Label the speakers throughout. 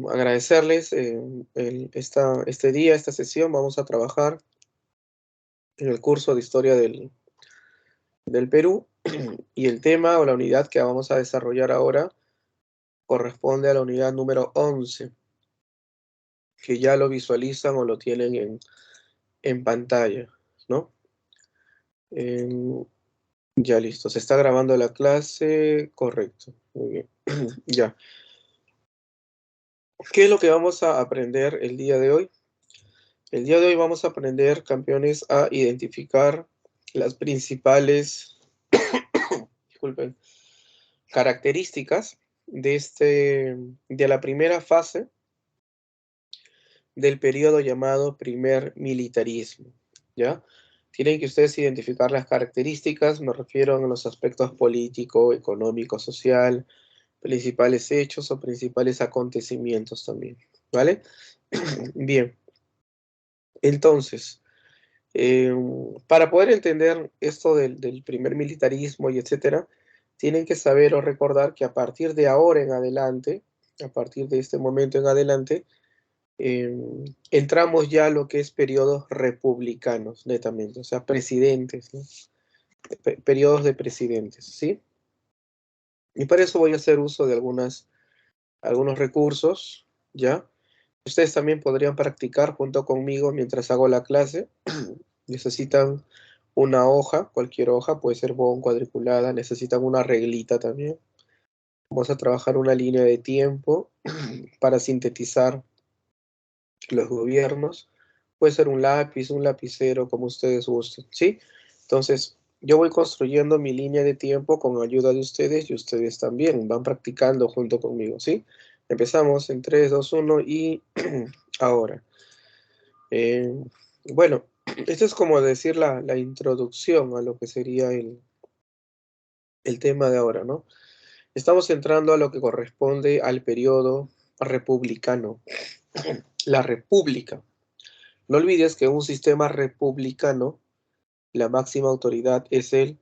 Speaker 1: Agradecerles este día, esta sesión. Vamos a trabajar en el curso de Historia del Perú y el tema o la unidad que vamos a desarrollar ahora corresponde a la unidad número 11, que ya lo visualizan o lo tienen en pantalla, ¿no? Em, ya listo, se está grabando la clase, correcto, muy bien, ya. ¿Qué es lo que vamos a aprender el día de hoy? El día de hoy vamos a aprender, campeones, a identificar las principales, disculpen, características de la primera fase del periodo llamado primer militarismo, ¿ya? Tienen que ustedes identificar las características, me refiero a los aspectos político, económico, social, principales hechos o principales acontecimientos también, ¿vale? Bien, entonces, Eh, para poder entender esto del primer militarismo y etcétera, tienen que saber o recordar que a partir de ahora en adelante, a partir de este momento en adelante, entramos ya a lo que es periodos republicanos, netamente, o sea, presidentes, ¿no? Periodos de presidentes, ¿sí? Y para eso voy a hacer uso de algunos recursos, ¿ya? Ustedes también podrían practicar junto conmigo mientras hago la clase. Necesitan una hoja, cualquier hoja, puede ser bon, cuadriculada, necesitan una reglita también. Vamos a trabajar una línea de tiempo para sintetizar los gobiernos. Puede ser un lápiz, un lapicero, como ustedes gusten, ¿sí? Entonces, yo voy construyendo mi línea de tiempo con ayuda de ustedes y ustedes también van practicando junto conmigo, ¿sí? Empezamos en 3, 2, 1 y ahora. Eh, bueno, esto es como decir la introducción a lo que sería el tema de ahora, ¿no? Estamos entrando a lo que corresponde al periodo republicano, la república. No olvides que en un sistema republicano, la máxima autoridad es el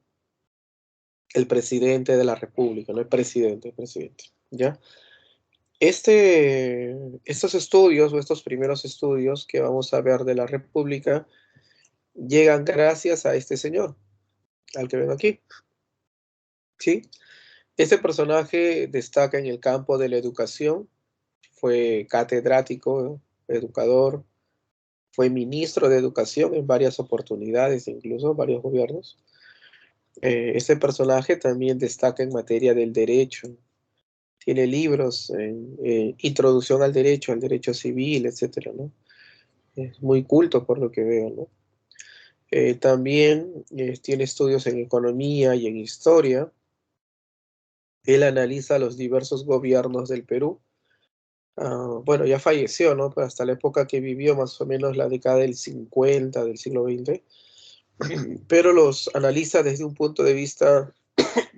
Speaker 1: presidente de la república, no el presidente, ¿ya? Estos estudios o estos primeros estudios que vamos a ver de la república llegan gracias a este señor, al que ven aquí, ¿sí? Este personaje destaca en el campo de la educación, fue catedrático, educador, fue ministro de educación en varias oportunidades, incluso varios gobiernos. Este personaje también destaca en materia del derecho, tiene libros en introducción al derecho civil, etcétera, ¿no? Es muy culto por lo que veo, ¿no? También tiene estudios en economía y en historia. Él analiza los diversos gobiernos del Perú. Bueno, ya falleció, ¿no? Pero hasta la época que vivió, más o menos la década del 50 del siglo XX, pero los analiza desde un punto de vista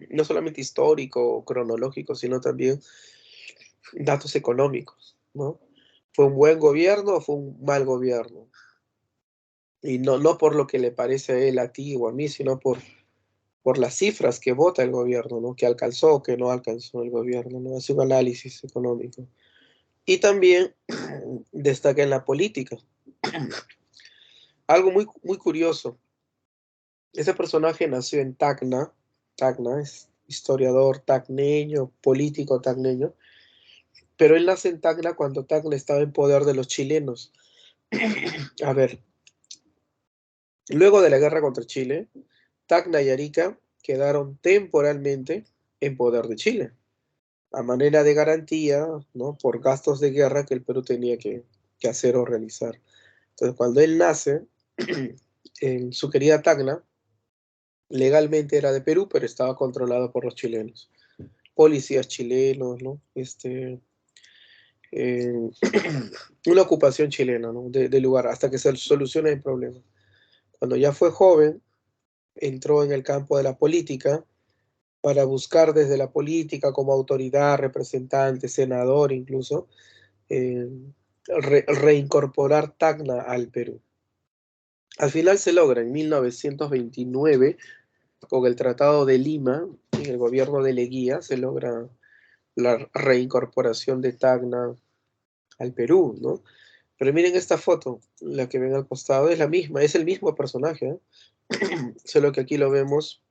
Speaker 1: no solamente histórico o cronológico, sino también datos económicos, ¿no? ¿Fue un buen gobierno o fue un mal gobierno? Y no por lo que le parece a él, a ti o a mí, sino por las cifras que vota el gobierno, ¿no? Que alcanzó o que no alcanzó el gobierno, ¿no? Hace un análisis económico. Y también destaca en la política. Algo muy curioso. Ese personaje nació en Tacna. Tacna es historiador tacneño, político tacneño. Pero él nace en Tacna cuando Tacna estaba en poder de los chilenos. A ver, luego de la guerra contra Chile, Tacna y Arica quedaron temporalmente en poder de Chile, a manera de garantía, ¿no? Por gastos de guerra que el Perú tenía que hacer o realizar. Entonces, cuando él nace, en su querida Tacna, legalmente era de Perú, pero estaba controlado por los chilenos. Policías chilenos, ¿no? Eh, una ocupación chilena, ¿no? Del lugar, hasta que se solucione el problema. Cuando ya fue joven, entró en el campo de la política para buscar desde la política como autoridad, representante, senador incluso, eh, reincorporar Tacna al Perú. Al final se logra en 1929 con el Tratado de Lima, en el gobierno de Leguía, se logra la reincorporación de Tacna al Perú, ¿no? Pero miren esta foto, la que ven al costado, es la misma, es el mismo personaje, ¿eh? Solo que aquí lo vemos,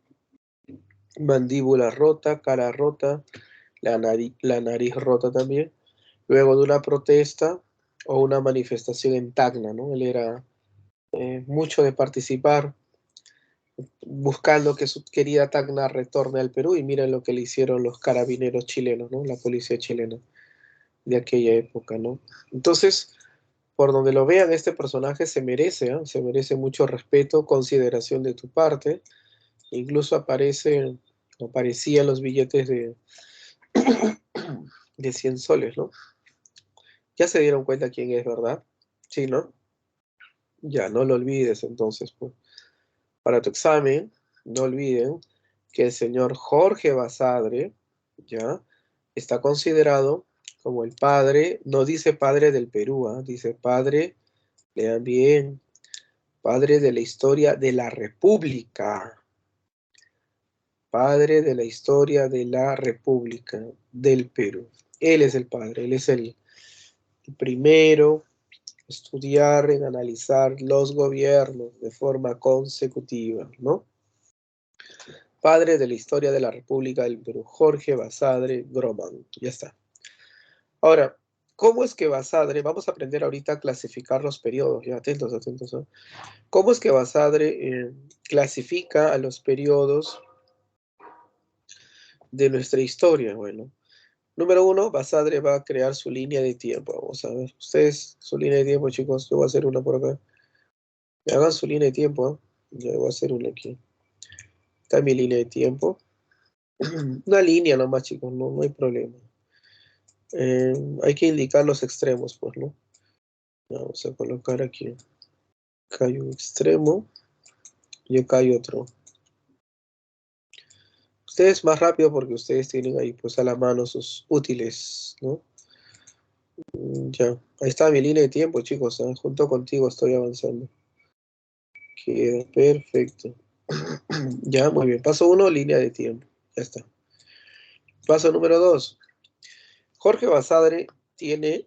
Speaker 1: mandíbula rota, cara rota, la nariz rota también, luego de una protesta o una manifestación en Tacna, ¿no? Él era mucho de participar, buscando que su querida Tacna retorne al Perú, y miren lo que le hicieron los carabineros chilenos, ¿no? La policía chilena de aquella época, ¿no? Entonces, por donde lo vean, este personaje se merece, ¿eh? Se merece mucho respeto, consideración de tu parte. Incluso aparecía en los billetes de 100 soles, ¿no? Ya se dieron cuenta quién es, ¿verdad? Sí, ¿no? Ya, no lo olvides entonces, pues. Para tu examen, no olviden que el señor Jorge Basadre, ya, está considerado como el padre, no dice padre del Perú, ¿ah? Dice padre, lean bien, padre de la historia de la República, padre de la historia de la República del Perú. Él es el padre, él es el primero en estudiar, en analizar los gobiernos de forma consecutiva, ¿no? Padre de la historia de la República del Perú, Jorge Basadre Groman. Ya está. Ahora, ¿cómo es que Basadre, vamos a aprender ahorita a clasificar los periodos, ya atentos, atentos, ¿no? ¿Cómo es que Basadre clasifica a los periodos de nuestra historia? Bueno, número uno, Basadre va a crear su línea de tiempo. Vamos a ver, ustedes, su línea de tiempo, chicos, yo voy a hacer una por acá. Me hagan su línea de tiempo, ¿eh? Yo voy a hacer una aquí. Está mi línea de tiempo. Una línea nomás, chicos, no hay problema. Hay que indicar los extremos, pues, ¿no? Vamos a colocar aquí. Acá hay un extremo y acá hay otro. Ustedes más rápido porque ustedes tienen ahí pues a la mano sus útiles, ¿no? Ya, ahí está mi línea de tiempo, chicos, ¿eh? Junto contigo estoy avanzando. Queda perfecto. Ya, muy bien. Paso 1, línea de tiempo. Ya está. Paso número 2. Jorge Basadre tiene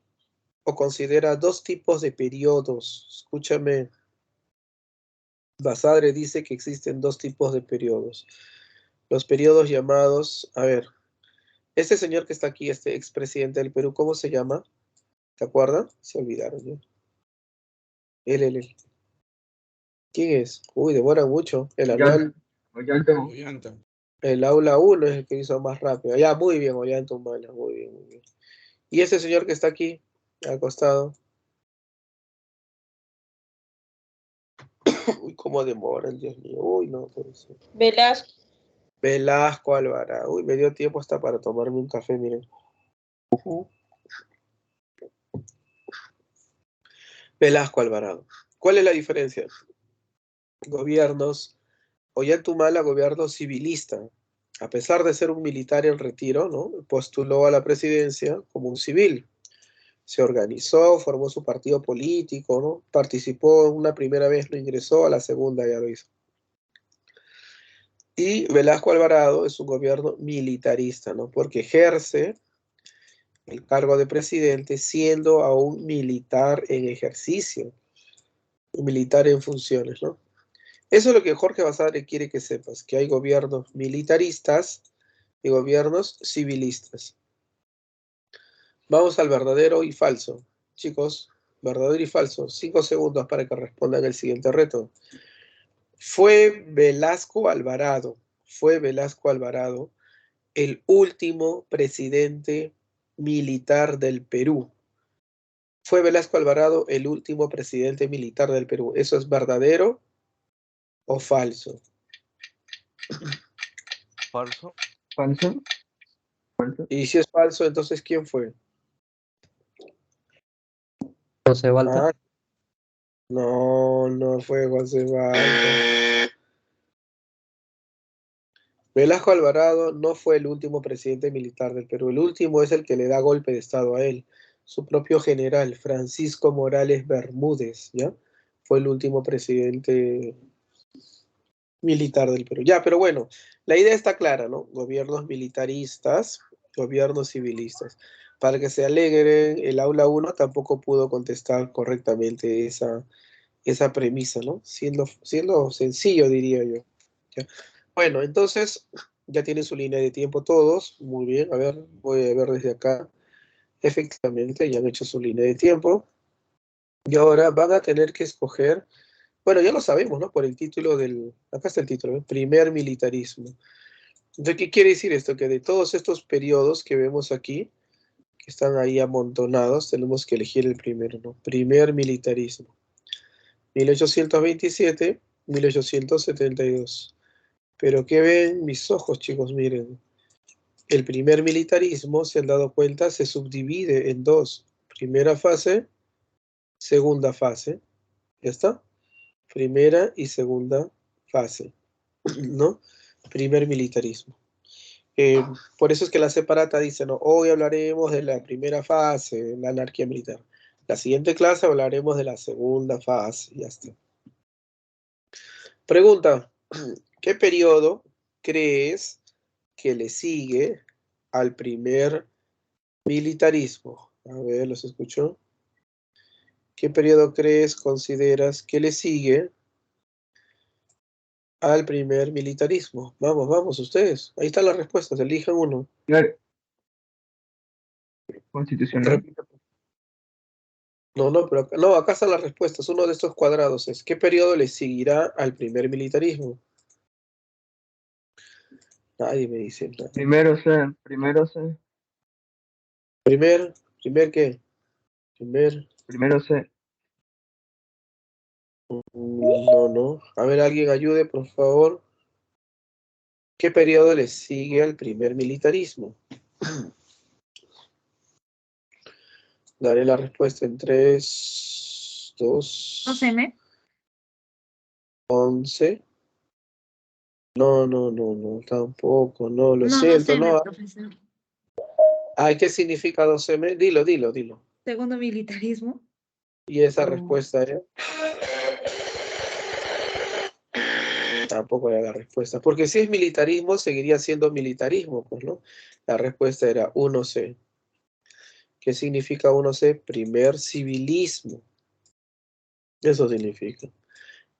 Speaker 1: o considera dos tipos de periodos. Escúchame. Basadre dice que existen dos tipos de periodos. Los periodos llamados, a ver, este señor que está aquí, este expresidente del Perú, ¿cómo se llama? ¿Te acuerdas? Se olvidaron, ¿no? Él. ¿Quién es? Uy, demora mucho.
Speaker 2: Ollanta.
Speaker 1: El aula 1 es el que hizo más rápido. Ya, muy bien, Ollanta Humala, muy bien, muy bien. ¿Y ese señor que está aquí, al costado? Uy, cómo demora, Dios mío. Uy, no, puede ser.
Speaker 3: Velasco.
Speaker 1: Velasco Alvarado. Uy, me dio tiempo hasta para tomarme un café, miren. Velasco Alvarado. ¿Cuál es la diferencia? Gobiernos, Ollanta Humala, gobierno civilista. A pesar de ser un militar en retiro, ¿no? Postuló a la presidencia como un civil. Se organizó, formó su partido político, ¿no? Participó una primera vez, no ingresó, a la segunda ya lo hizo. Y Velasco Alvarado es un gobierno militarista, ¿no? Porque ejerce el cargo de presidente siendo aún militar en ejercicio, militar en funciones, ¿no? Eso es lo que Jorge Basadre quiere que sepas, que hay gobiernos militaristas y gobiernos civilistas. Vamos al verdadero y falso. Chicos, verdadero y falso. 5 segundos para que respondan el siguiente reto. Fue Velasco Alvarado el último presidente militar del Perú. Fue Velasco Alvarado el último presidente militar del Perú. ¿Eso es verdadero o falso?
Speaker 2: Falso.
Speaker 4: Falso.
Speaker 1: Y si es falso, entonces ¿quién fue?
Speaker 4: José Balta.
Speaker 1: Ah, no fue José Balta. Velasco Alvarado no fue el último presidente militar del Perú. El último es el que le da golpe de estado a él. Su propio general, Francisco Morales Bermúdez, ¿ya? Fue el último presidente militar del Perú. Ya, pero bueno, la idea está clara, ¿no? Gobiernos militaristas, gobiernos civilistas. para que se alegren, el aula 1 tampoco pudo contestar correctamente esa premisa, ¿no? Siendo sencillo, diría yo. ¿Ya? Bueno, entonces, ya tienen su línea de tiempo todos. Muy bien, a ver, voy a ver desde acá. Efectivamente, ya han hecho su línea de tiempo. Y ahora van a tener que escoger, bueno, ya lo sabemos, ¿no? Por el título acá está el título, ¿no? Primer militarismo. Entonces, ¿qué quiere decir esto? Que de todos estos periodos que vemos aquí, que están ahí amontonados, tenemos que elegir el primero, ¿no? Primer militarismo. 1827, 1872. Pero ¿qué ven mis ojos, chicos? Miren, el primer militarismo, se han dado cuenta, se subdivide en dos. Primera fase, segunda fase. ¿Ya está? Primera y segunda fase, ¿no? Primer militarismo. Eh, por eso es que la separata dice, no, hoy hablaremos de la primera fase, la anarquía militar. La siguiente clase hablaremos de la segunda fase, ya está. Pregunta, ¿qué periodo crees que le sigue al primer militarismo? A ver, ¿los escucho? ¿Qué periodo crees, consideras que le sigue al primer militarismo? Vamos, vamos, ustedes. Ahí están las respuestas, elijan uno.
Speaker 2: Constitucional.
Speaker 1: Repita. No, no, pero no, acá están las respuestas. Uno de estos cuadrados es, ¿qué periodo le seguirá al primer militarismo? Nadie me dice nada.
Speaker 2: Primero C.
Speaker 1: ¿Primer qué?
Speaker 2: Primero C.
Speaker 1: No, no. A ver, alguien ayude, por favor. ¿Qué periodo le sigue al primer militarismo? Daré la respuesta en 3, 2,
Speaker 3: 12M.
Speaker 1: 11. No, no, no, no, tampoco, no, lo
Speaker 3: No,
Speaker 1: siento,
Speaker 3: 12M,
Speaker 1: no.
Speaker 3: profesor.
Speaker 1: Ay, ¿qué significa 12M? Dilo, dilo, dilo.
Speaker 3: Segundo militarismo.
Speaker 1: Y esa
Speaker 3: Oh.
Speaker 1: respuesta era... Tampoco era la respuesta. Porque si es militarismo, seguiría siendo militarismo, pues, ¿no? La respuesta era 1C. ¿Qué significa 1C? Primer civilismo. Eso significa.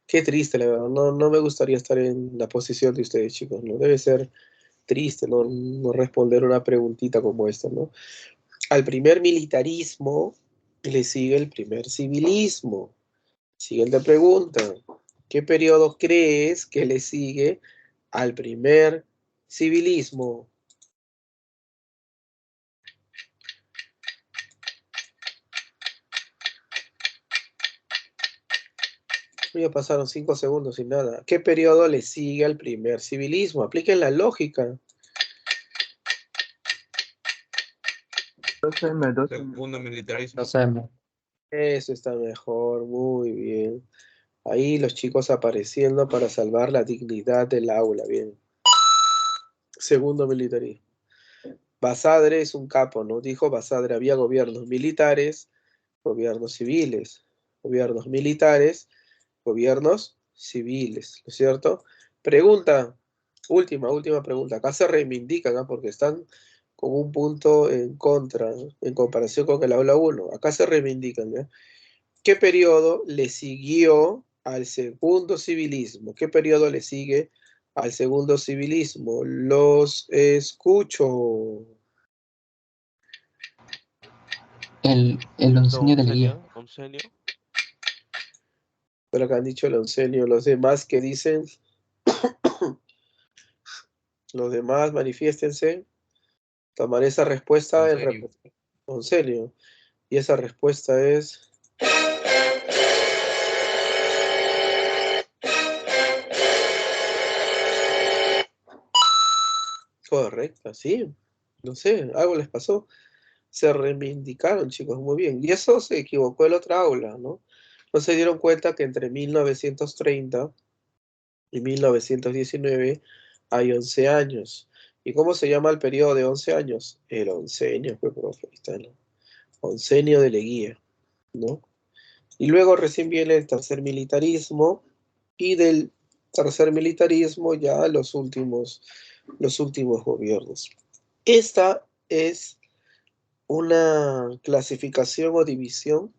Speaker 1: Qué triste, la verdad. No, no me gustaría estar en la posición de ustedes, chicos, ¿no? Debe ser triste, ¿no? No responder una preguntita como esta, ¿no? Al primer militarismo le sigue el primer civilismo. Siguiente pregunta. ¿Qué periodo crees que le sigue al primer civilismo? Ya pasaron 5 segundos sin nada. ¿Qué periodo le sigue al primer civilismo? Apliquen la lógica.
Speaker 2: 12M.
Speaker 5: Segundo militarismo.
Speaker 4: 12M.
Speaker 1: Eso está mejor, muy bien. Ahí los chicos apareciendo para salvar la dignidad del aula, bien. Segundo militarismo. Basadre es un capo, ¿no? Dijo Basadre, había gobiernos militares, gobiernos civiles, gobiernos militares, gobiernos civiles, ¿no es cierto? Pregunta, última pregunta. Acá se reivindican, ¿no? Porque están con un punto en contra, ¿no? En comparación con el aula 1. Acá se reivindican, ¿no? ¿Qué periodo le siguió al segundo civilismo? ¿Qué periodo le sigue al segundo civilismo? Los escucho.
Speaker 4: El oncenio de Leguía.
Speaker 5: Oncenio.
Speaker 1: Pero acá han dicho el oncenio. Los demás que dicen, los demás manifiéstense. Tomaré esa respuesta en oncenio. Y esa respuesta es correcta, sí. No sé, algo les pasó. Se reivindicaron, chicos, muy bien. Y eso se equivocó el otro aula, ¿no? No se dieron cuenta que entre 1930 y 1919 hay 11 años. ¿Y cómo se llama el periodo de 11 años? El oncenio, pues, profe, ahí está, ¿no? Oncenio de Leguía, ¿no? Y luego recién viene el tercer militarismo, y del tercer militarismo ya los últimos gobiernos. Esta es una clasificación o división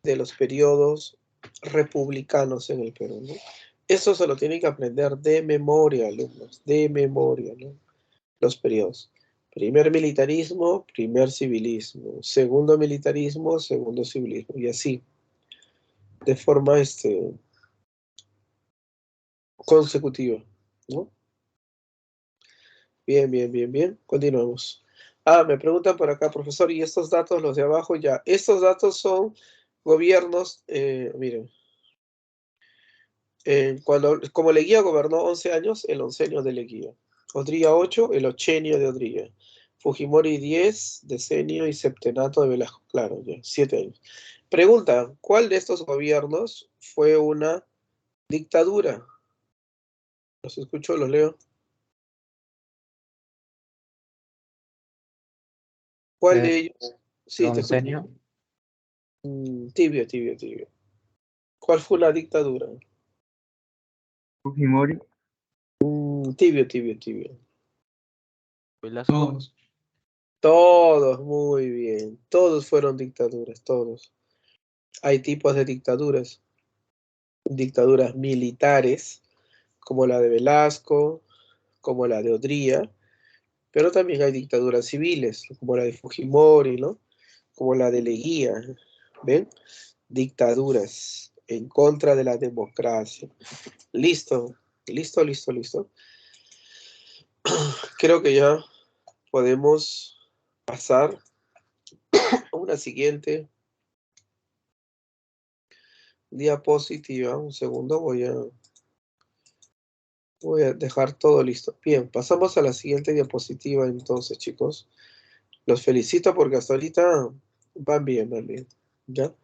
Speaker 1: de los periodos republicanos en el Perú, ¿no? Eso se lo tienen que aprender de memoria, alumnos, de memoria, ¿no? Los periodos. Primer militarismo, primer civilismo. Segundo militarismo, segundo civilismo. Y así, de forma consecutiva, ¿no? Bien, bien, bien, bien. Continuamos. Me preguntan por acá, profesor, y estos datos, los de abajo ya. Estos datos son gobiernos, miren, como Leguía gobernó 11 años, el oncenio de Leguía. Odría 8, el ochenio de Odría. Fujimori 10, decenio y septenato de Velasco. Claro, ya, 7 años. Pregunta, ¿cuál de estos gobiernos fue una dictadura? Los escucho, los leo. ¿Cuál de ellos? Sí, te escucho.
Speaker 4: Oncenio.
Speaker 1: Tibio, tibio, tibio. ¿Cuál fue la dictadura?
Speaker 2: Fujimori.
Speaker 1: Tibio, tibio, tibio.
Speaker 4: Velasco.
Speaker 1: Todos, muy bien. Todos fueron dictaduras, todos. Hay tipos de dictaduras. Dictaduras militares, como la de Velasco, como la de Odría, pero también hay dictaduras civiles, como la de Fujimori, ¿no? Como la de Leguía, ¿ven? Dictaduras en contra de la democracia. Listo, listo, listo, listo. Creo que ya podemos pasar a una siguiente diapositiva. Un segundo, voy a dejar todo listo. Bien, pasamos a la siguiente diapositiva entonces, chicos. Los felicito porque hasta ahorita van bien, van bien. ¿Ya?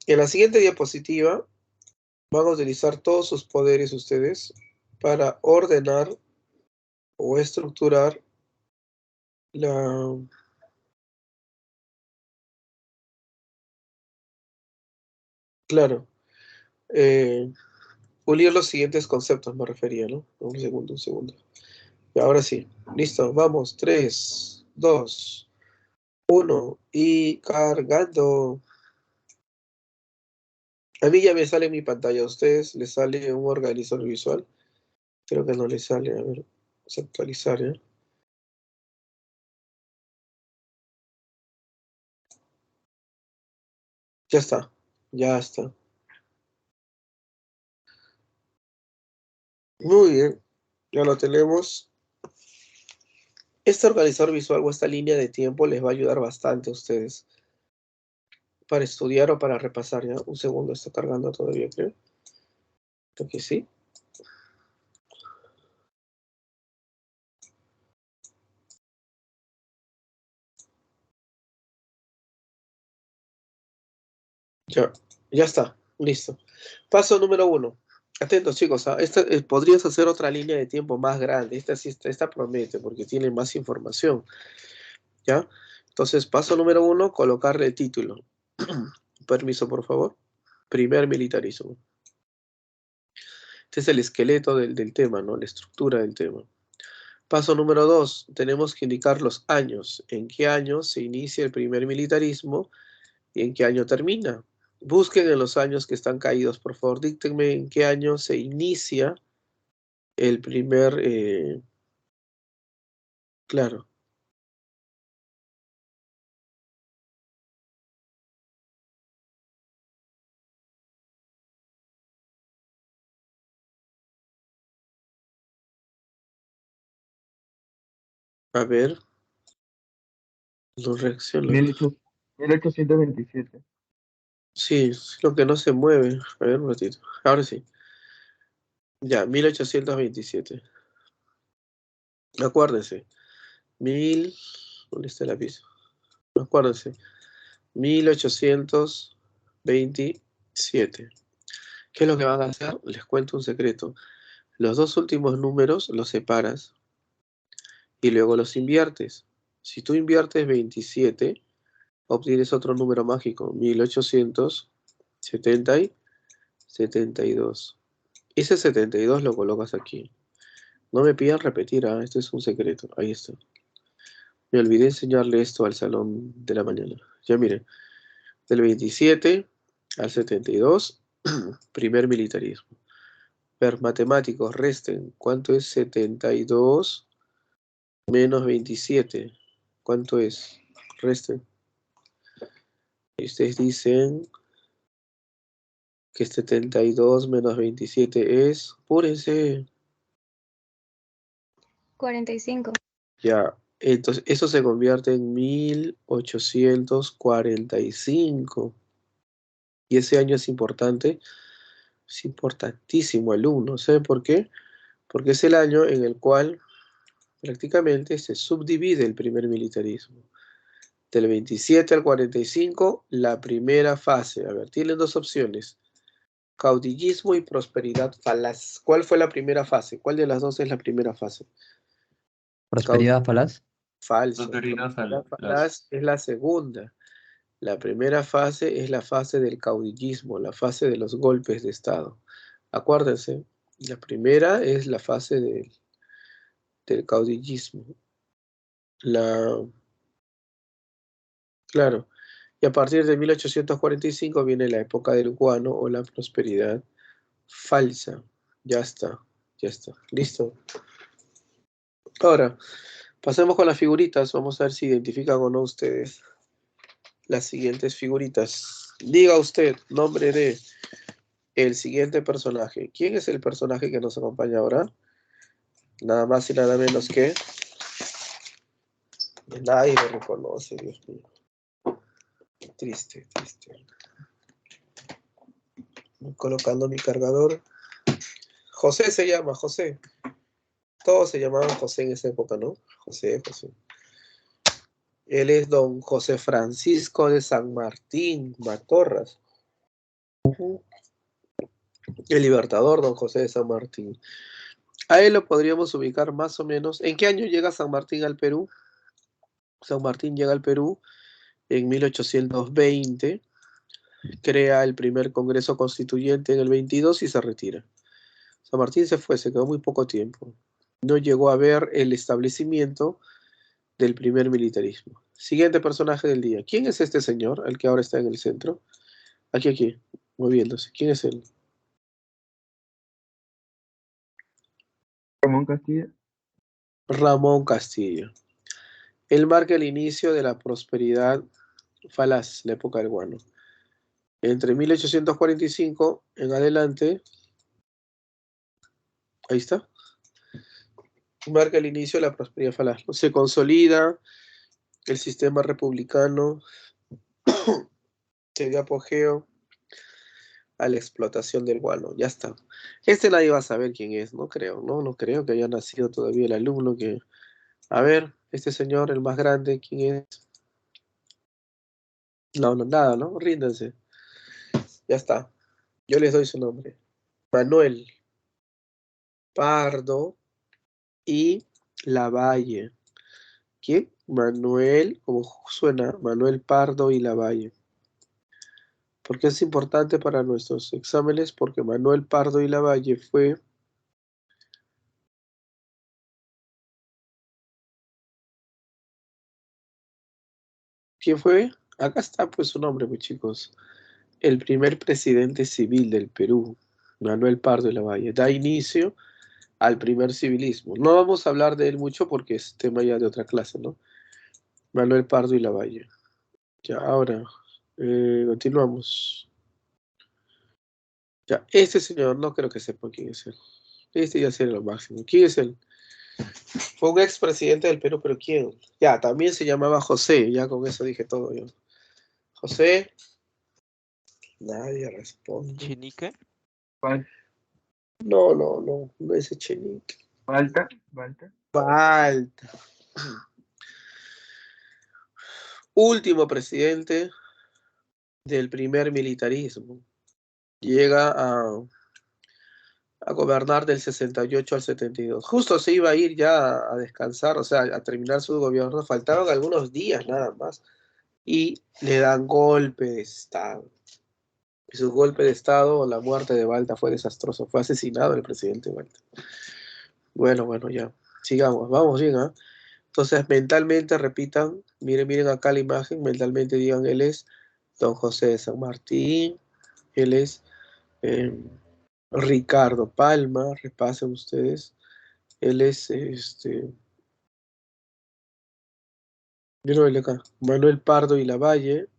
Speaker 1: En la siguiente diapositiva van a utilizar todos sus poderes ustedes para ordenar o estructurar la... Claro, pulir los siguientes conceptos me refería, ¿no? Un segundo, un segundo. Y ahora sí, listo, vamos, 3, 2, 1 y cargando. A mí ya me sale en mi pantalla, a ustedes les sale un organizador visual. Creo que no les sale, a ver, vamos a actualizar, ¿ya? Ya está, ya está. Muy bien, ya lo tenemos. Este organizador visual o esta línea de tiempo les va a ayudar bastante a ustedes para estudiar o para repasar, ¿ya? Un segundo, está cargando todavía, creo. Creo que sí. Ya está, listo. Paso número 1. Atentos, chicos, podrías hacer otra línea de tiempo más grande. Esta promete porque tiene más información, ¿ya? Entonces, paso número 1, colocarle el título. Permiso, por favor. Primer militarismo. Este es el esqueleto del tema, ¿no? La estructura del tema. Paso número 2, tenemos que indicar los años. ¿En qué año se inicia el primer militarismo y en qué año termina? Busquen en los años que están caídos, por favor. Díctenme en qué año se inicia el primer... claro. A ver. No reacciona.
Speaker 2: 1827.
Speaker 1: Sí, es lo que no se mueve. A ver un ratito. Ahora sí. Ya, 1827. Acuérdense. ¿Dónde está el lápiz? Acuérdense. 1827. ¿Qué es lo que van a hacer? Les cuento un secreto. Los dos últimos números los separas y luego los inviertes. Si tú inviertes 27, obtienes otro número mágico, 1872. Ese 72 lo colocas aquí. No me pidan repetir, este es un secreto. Ahí está. Me olvidé enseñarle esto al salón de la mañana. Ya miren, del 27 al 72, primer militarismo. Ver, matemáticos, resten. ¿Cuánto es 72 menos 27? ¿Cuánto es? Resten. Y ustedes dicen que 72 menos 27 es... Apúrense.
Speaker 3: 45.
Speaker 1: Ya, entonces eso se convierte en 1845. Y ese año es importante, es importantísimo, alumno. ¿Saben por qué? Porque es el año en el cual prácticamente se subdivide el primer militarismo. Del 27 al 45, la primera fase. A ver, tienen dos opciones. Caudillismo y prosperidad falaz. ¿Cuál fue la primera fase? ¿Cuál de las dos es la primera fase?
Speaker 5: Prosperidad falaz.
Speaker 1: Falso.
Speaker 6: Prosperidad
Speaker 1: Prosperidad
Speaker 6: falaz.
Speaker 1: falaz es la segunda. La primera fase es la fase del caudillismo, la fase de los golpes de Estado. Acuérdense, la primera es la fase del caudillismo. Claro, y a partir de 1845 viene la época del guano o la prosperidad falsa. Ya está, ya está. Listo. Ahora, pasemos con las figuritas. Vamos a ver si identifican o no ustedes las siguientes figuritas. Diga usted, nombre de el siguiente personaje. ¿Quién es el personaje que nos acompaña ahora? Nada más y nada menos que... Nadie lo reconoce, Dios mío. Triste, triste. Voy colocando mi cargador. José se llama, José. Todos se llamaban José en esa época, ¿no? José, José. Él es don José Francisco de San Martín, Matorras. El libertador, don José de San Martín. A él lo podríamos ubicar más o menos. ¿En qué año llega San Martín al Perú? San Martín llega al Perú en 1820, crea el primer Congreso Constituyente en el 22 y se retira. San Martín se fue, se quedó muy poco tiempo. No llegó a ver el establecimiento del primer militarismo. Siguiente personaje del día. ¿Quién es este señor, el que ahora está en el centro? Aquí, moviéndose. ¿Quién es él?
Speaker 2: Ramón Castilla.
Speaker 1: Ramón Castillo. Él marca el inicio de la prosperidad falaz, la época del guano. Entre 1845 en adelante, ahí está, marca el inicio de la prosperidad falaz. Se consolida el sistema republicano, se dio apogeo a la explotación del guano. Ya está. Este nadie va a saber quién es, no creo, no creo que haya nacido todavía el alumno que... A ver, este señor, el más grande, ¿quién es? No, nada, ¿no? Ríndanse. Ya está. Yo les doy su nombre. Manuel Pardo y Lavalle. ¿Quién? Manuel, como suena, Manuel Pardo y Lavalle. ¿Por qué es importante para nuestros exámenes? Porque Manuel Pardo y Lavalle fue... ¿Quién fue? Acá está pues su nombre, pues chicos. El primer presidente civil del Perú, Manuel Pardo y Lavalle. Da inicio al primer civilismo. No vamos a hablar de él mucho porque es tema ya de otra clase, ¿no? Manuel Pardo y Lavalle. Ya, ahora, continuamos. Ya, este señor no creo que sepa quién es él. Este ya sería lo máximo. ¿Quién es él? Fue un expresidente del Perú, pero ¿quién? Ya, también se llamaba José. Ya con eso dije todo yo. José. Nadie responde.
Speaker 4: Chinique.
Speaker 1: No es Echenique.
Speaker 2: Falta.
Speaker 1: Falta. Último presidente del primer militarismo. Llega a gobernar del 68 al 72. Justo se iba a ir ya a descansar, o sea, a terminar su gobierno. Faltaban algunos días nada más. Y le dan golpe de Estado. Y su golpe de Estado, la muerte de Balta fue desastroso. Fue asesinado el presidente Balta. Bueno, ya. Sigamos. Vamos bien, ¿ah? Entonces, mentalmente repitan, miren acá la imagen, mentalmente digan, él es don José de San Martín, él es Ricardo Palma, repasen ustedes, él es, miren acá, Manuel Pardo y Lavalle,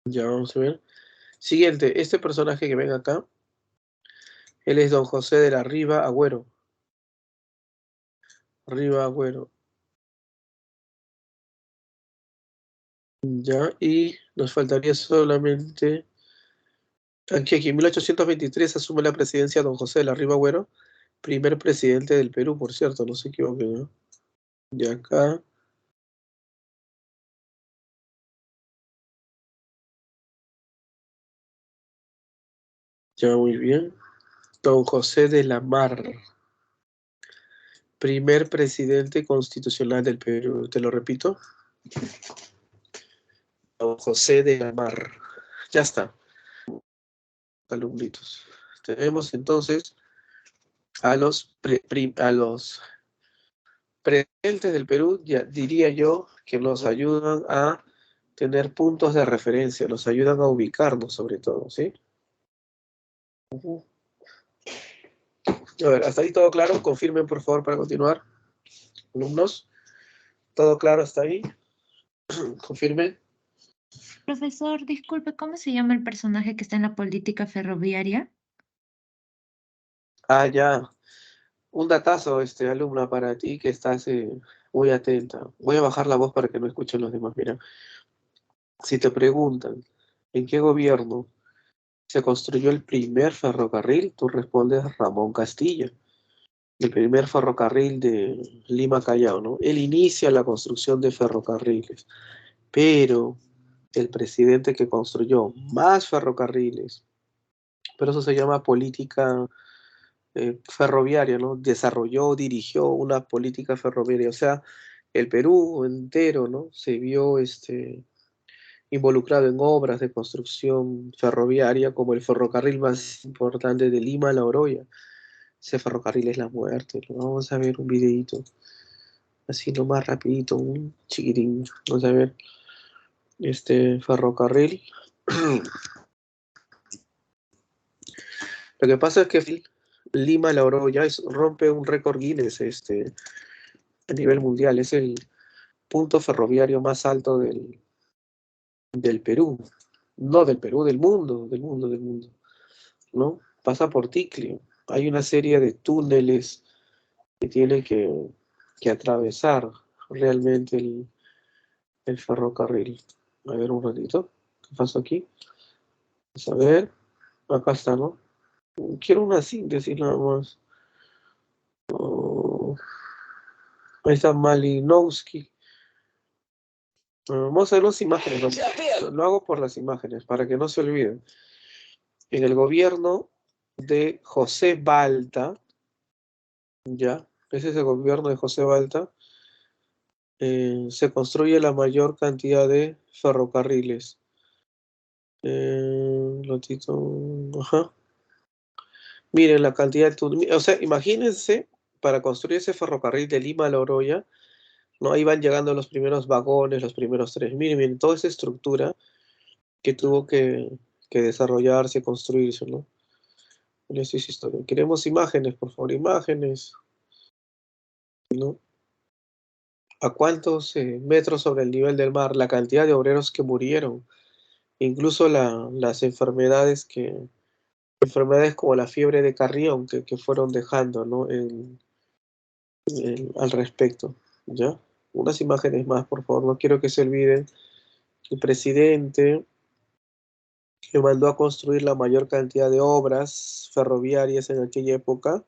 Speaker 1: ya vamos a ver. Siguiente, este personaje que ven acá, él es don José de la Riva Agüero. Riva Agüero. Ya, y nos faltaría solamente, aquí en 1823 asume la presidencia don José de la Riva Agüero, primer presidente del Perú, por cierto, no se equivoquen, ¿no? Y acá, ya muy bien, don José de la Mar, primer presidente constitucional del Perú, te lo repito, don José de la Mar, ya está, alumnitos. Tenemos entonces a los, a los presidentes del Perú, ya diría yo, que nos ayudan a tener puntos de referencia, nos ayudan a ubicarnos sobre todo, ¿sí? A ver, hasta ahí todo claro, confirmen por favor para continuar, alumnos, todo claro hasta ahí, confirmen.
Speaker 3: Profesor, disculpe, ¿cómo se llama el personaje que está en la política ferroviaria?
Speaker 1: Ah, ya, un datazo, alumna, para ti que estás muy atenta. Voy a bajar la voz para que no escuchen los demás. Mira, si te preguntan en qué gobierno se construyó el primer ferrocarril, tú respondes Ramón Castilla. El primer ferrocarril de Lima-Callao, ¿no? Él inicia la construcción de ferrocarriles, pero el presidente que construyó más ferrocarriles, pero eso se llama política ferroviaria, ¿no? Desarrolló, dirigió una política ferroviaria, o sea, el Perú entero, ¿no? Se vio involucrado en obras de construcción ferroviaria como el ferrocarril más importante de Lima a La Oroya. Ese ferrocarril es la muerte, ¿no? Vamos a ver un videito, así nomás rapidito, un chiquitín, vamos a ver este ferrocarril. Lo que pasa es que Lima La Oroya rompe un récord Guinness a nivel mundial, es el punto ferroviario más alto del Perú, no del Perú, del mundo, ¿no? Pasa por Ticlio, hay una serie de túneles que tiene que atravesar realmente el ferrocarril. A ver un ratito, ¿qué pasó aquí? Vamos a ver, acá está, ¿no? Quiero una síntesis nada más. Oh, ahí está Malinowski. Vamos a ver las imágenes, ¿no? Lo hago por las imágenes, para que no se olviden. En el gobierno de José Balta, ya, ese es el gobierno de José Balta, se construye la mayor cantidad de ferrocarriles. Ajá. Miren la cantidad de túneles. O sea, imagínense, para construir ese ferrocarril de Lima a La Oroya, ¿no? Ahí van llegando los primeros vagones, los primeros trenes. Miren, toda esa estructura que tuvo que desarrollarse, construirse, ¿no? Eso es historia. Queremos imágenes, por favor, imágenes, ¿no? ¿A cuántos metros sobre el nivel del mar? La cantidad de obreros que murieron, incluso las enfermedades como la fiebre de Carrión que fueron dejando, ¿no? Al respecto, ¿ya? Unas imágenes más, por favor, no quiero que se olviden. El presidente que mandó a construir la mayor cantidad de obras ferroviarias en aquella época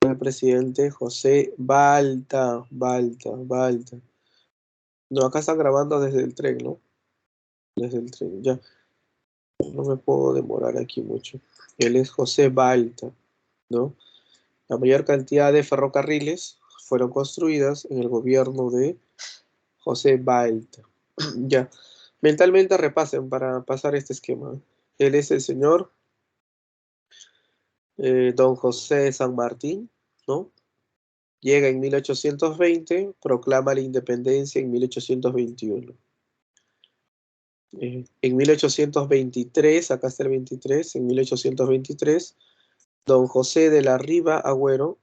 Speaker 1: fue el presidente José Balta. No, acá están grabando desde el tren, ¿no? Desde el tren, ya. No me puedo demorar aquí mucho. Él es José Balta, ¿no? La mayor cantidad de ferrocarriles fueron construidas en el gobierno de José Balta. Ya. Mentalmente repasen para pasar este esquema. Él es el señor Don José de San Martín, ¿no? Llega en 1820, proclama la independencia en 1821. En 1823, acá está el 23, en 1823, don José de la Riva Agüero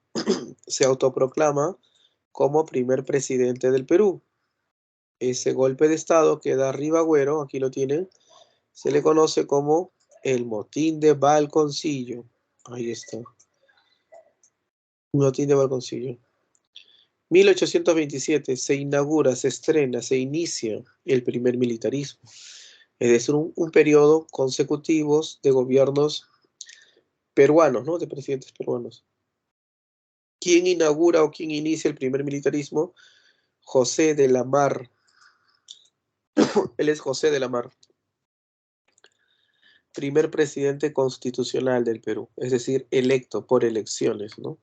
Speaker 1: se autoproclama como primer presidente del Perú. Ese golpe de estado que da Riva Agüero, aquí lo tienen, se le conoce como el motín de Balconcillo. Ahí está. Motín de Balconcillo. 1827 se inaugura, se estrena, se inicia el primer militarismo. Es decir, un periodo consecutivos de gobiernos peruanos, ¿no? De presidentes peruanos. ¿Quién inaugura o quién inicia el primer militarismo? José de la Mar. Él es José de la Mar, primer presidente constitucional del Perú, es decir, electo por elecciones, ¿no?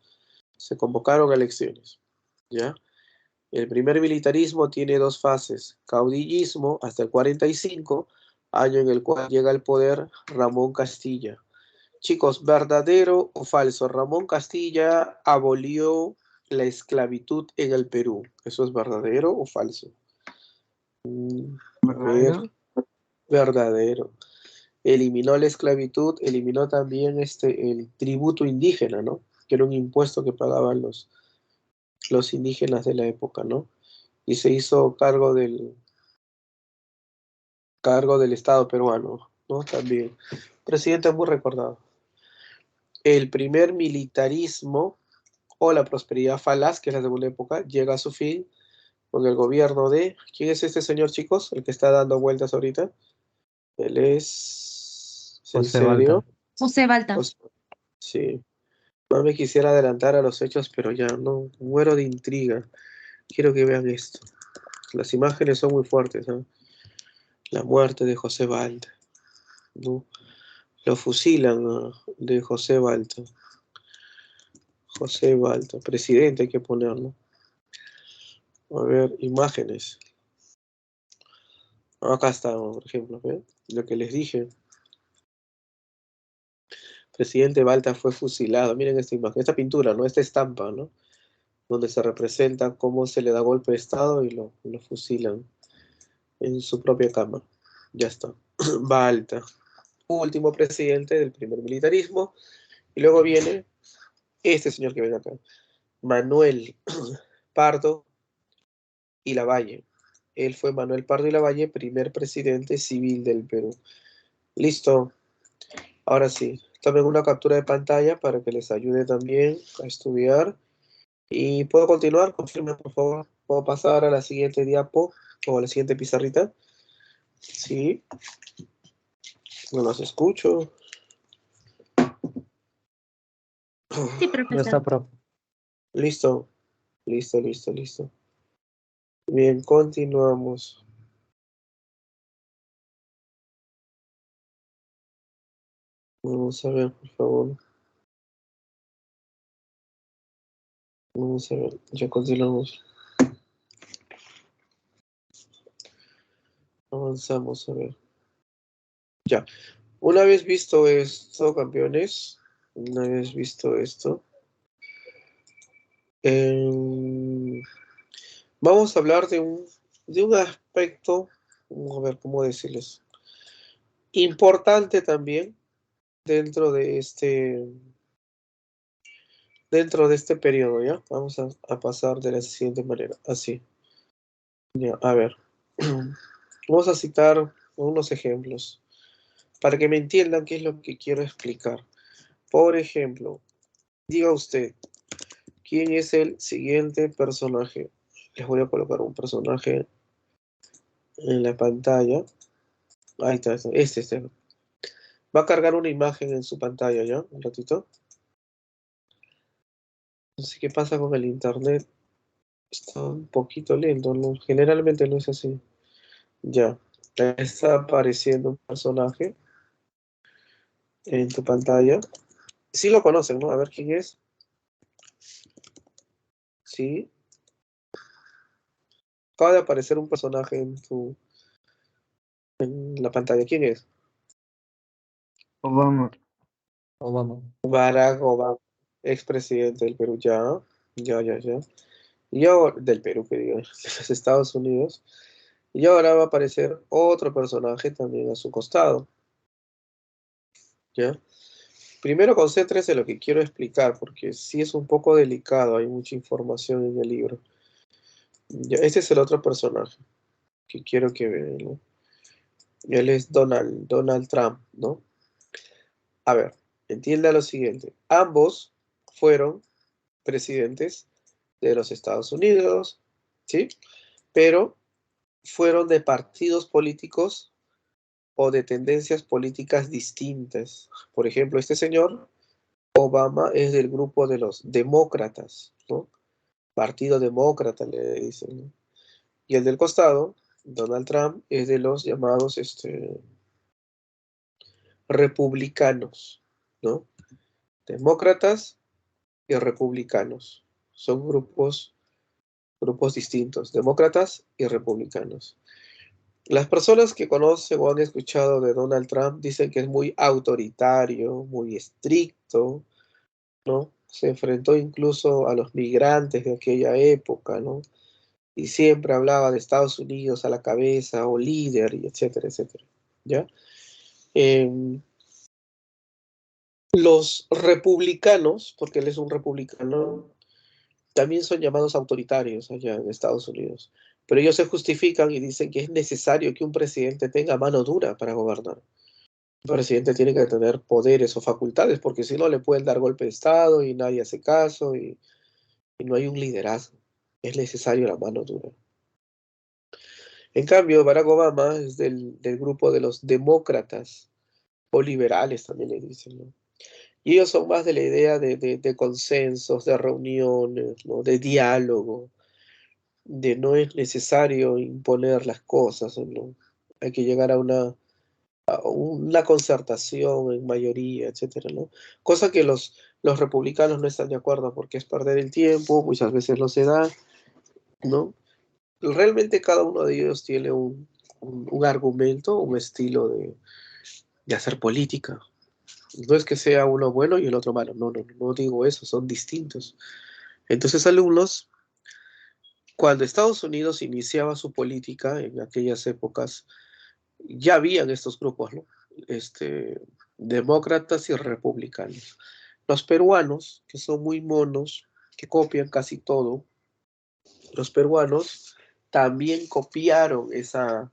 Speaker 1: Se convocaron elecciones, ¿ya? El primer militarismo tiene dos fases, caudillismo hasta el 45, año en el cual llega al poder Ramón Castilla. Chicos, ¿verdadero o falso? Ramón Castilla abolió la esclavitud en el Perú. ¿Eso es verdadero o falso? A ver,
Speaker 2: ¿Verdadero?
Speaker 1: verdadero. Eliminó la esclavitud, eliminó también el tributo indígena, ¿no? Que era un impuesto que pagaban los indígenas de la época, ¿no? Y se hizo cargo del Estado peruano, ¿no? También. Presidente muy recordado. El primer militarismo o la prosperidad falaz, que es la segunda época, llega a su fin con el gobierno de... ¿Quién es este señor, chicos? El que está dando vueltas ahorita. Él es... ¿Es en
Speaker 5: José Balta.
Speaker 1: serio?
Speaker 3: José Balta.
Speaker 1: Pues, sí. No me quisiera adelantar a los hechos, pero ya no. Muero de intriga. Quiero que vean esto. Las imágenes son muy fuertes, ¿no? La muerte de José Balta, ¿no? Lo fusilan, ¿no? De José Balta. José Balta, presidente hay que ponerlo. A ver, imágenes. Acá está, por ejemplo, ¿ve? Lo que les dije. Presidente Balta fue fusilado. Miren esta imagen, esta pintura, ¿no? Esta estampa, ¿no? Donde se representa cómo se le da golpe de estado y lo fusilan en su propia cama. Ya está. Balta, último presidente del primer militarismo. Y luego viene este señor que ven acá, Manuel Pardo y Lavalle. Él fue Manuel Pardo y Lavalle, primer presidente civil del Perú. Listo. Ahora sí, tomen una captura de pantalla para que les ayude también a estudiar. Y puedo continuar, confirmen por favor. ¿Puedo pasar a la siguiente diapo o a la siguiente pizarrita? Sí. No los escucho.
Speaker 3: Sí,
Speaker 5: Ya
Speaker 3: profesor.
Speaker 5: está, profe.
Speaker 1: Listo. Listo, listo, listo. Bien, continuamos. Vamos a ver, por favor. Vamos a ver, ya continuamos. Avanzamos, a ver. Ya. Una vez visto esto, campeones, una vez visto esto, vamos a hablar de un aspecto, a ver cómo decirles, importante también dentro de periodo, ¿ya? Vamos a pasar de la siguiente manera, así. Ya, a ver. Vamos a citar unos ejemplos para que me entiendan qué es lo que quiero explicar. Por ejemplo, diga usted, ¿quién es el siguiente personaje? Les voy a colocar un personaje en la pantalla. Ahí está, este. Va a cargar una imagen en su pantalla, ¿ya? Un ratito. No sé qué pasa con el internet. Está un poquito lento, ¿no? Generalmente no es así. Ya. Está apareciendo un personaje en tu pantalla. Sí lo conocen, ¿no? A ver quién es. Sí. Acaba de aparecer un personaje en la pantalla. ¿Quién es?
Speaker 2: Obama.
Speaker 5: Obama.
Speaker 1: Barack Obama, expresidente del Perú, ya. Y ahora, del Perú, que digo, de los Estados Unidos. Y ahora va a aparecer otro personaje también a su costado, ¿ya? Primero concéntrese en lo que quiero explicar, porque sí es un poco delicado, hay mucha información en el libro. Ya, este es el otro personaje que quiero que vean, ¿no? Él es Donald Trump, ¿no? A ver, entienda lo siguiente. Ambos fueron presidentes de los Estados Unidos, ¿sí? Pero fueron de partidos políticos o de tendencias políticas distintas. Por ejemplo, este señor Obama es del grupo de los demócratas, ¿no? Partido demócrata le dicen, ¿no? Y el del costado, Donald Trump, es de los llamados republicanos, ¿no? Demócratas y republicanos. Son grupos distintos, demócratas y republicanos. Las personas que conocen o han escuchado de Donald Trump dicen que es muy autoritario, muy estricto, ¿no? Se enfrentó incluso a los migrantes de aquella época, ¿no? Y siempre hablaba de Estados Unidos a la cabeza o líder, y etcétera, etcétera, ¿ya? Los republicanos, porque él es un republicano, también son llamados autoritarios allá en Estados Unidos, pero ellos se justifican y dicen que es necesario que un presidente tenga mano dura para gobernar. El presidente tiene que tener poderes o facultades, porque si no le pueden dar golpe de Estado y nadie hace caso y no hay un liderazgo. Es necesario la mano dura. En cambio, Barack Obama es del grupo de los demócratas o liberales, también le dicen, ¿no? Y ellos son más de la idea de consensos, de reuniones, ¿no? De diálogo, de no es necesario imponer las cosas, ¿no? Hay que llegar a una concertación en mayoría, etcétera, ¿no? Cosa que los republicanos no están de acuerdo porque es perder el tiempo, muchas veces no se da, ¿no? Realmente cada uno de ellos tiene un argumento, un estilo de hacer política. No es que sea uno bueno y el otro malo, no digo eso, son distintos. Entonces, alumnos, cuando Estados Unidos iniciaba su política en aquellas épocas, ya habían estos grupos, ¿no? Demócratas y republicanos. Los peruanos, que son muy monos, que copian casi todo, los peruanos también copiaron esa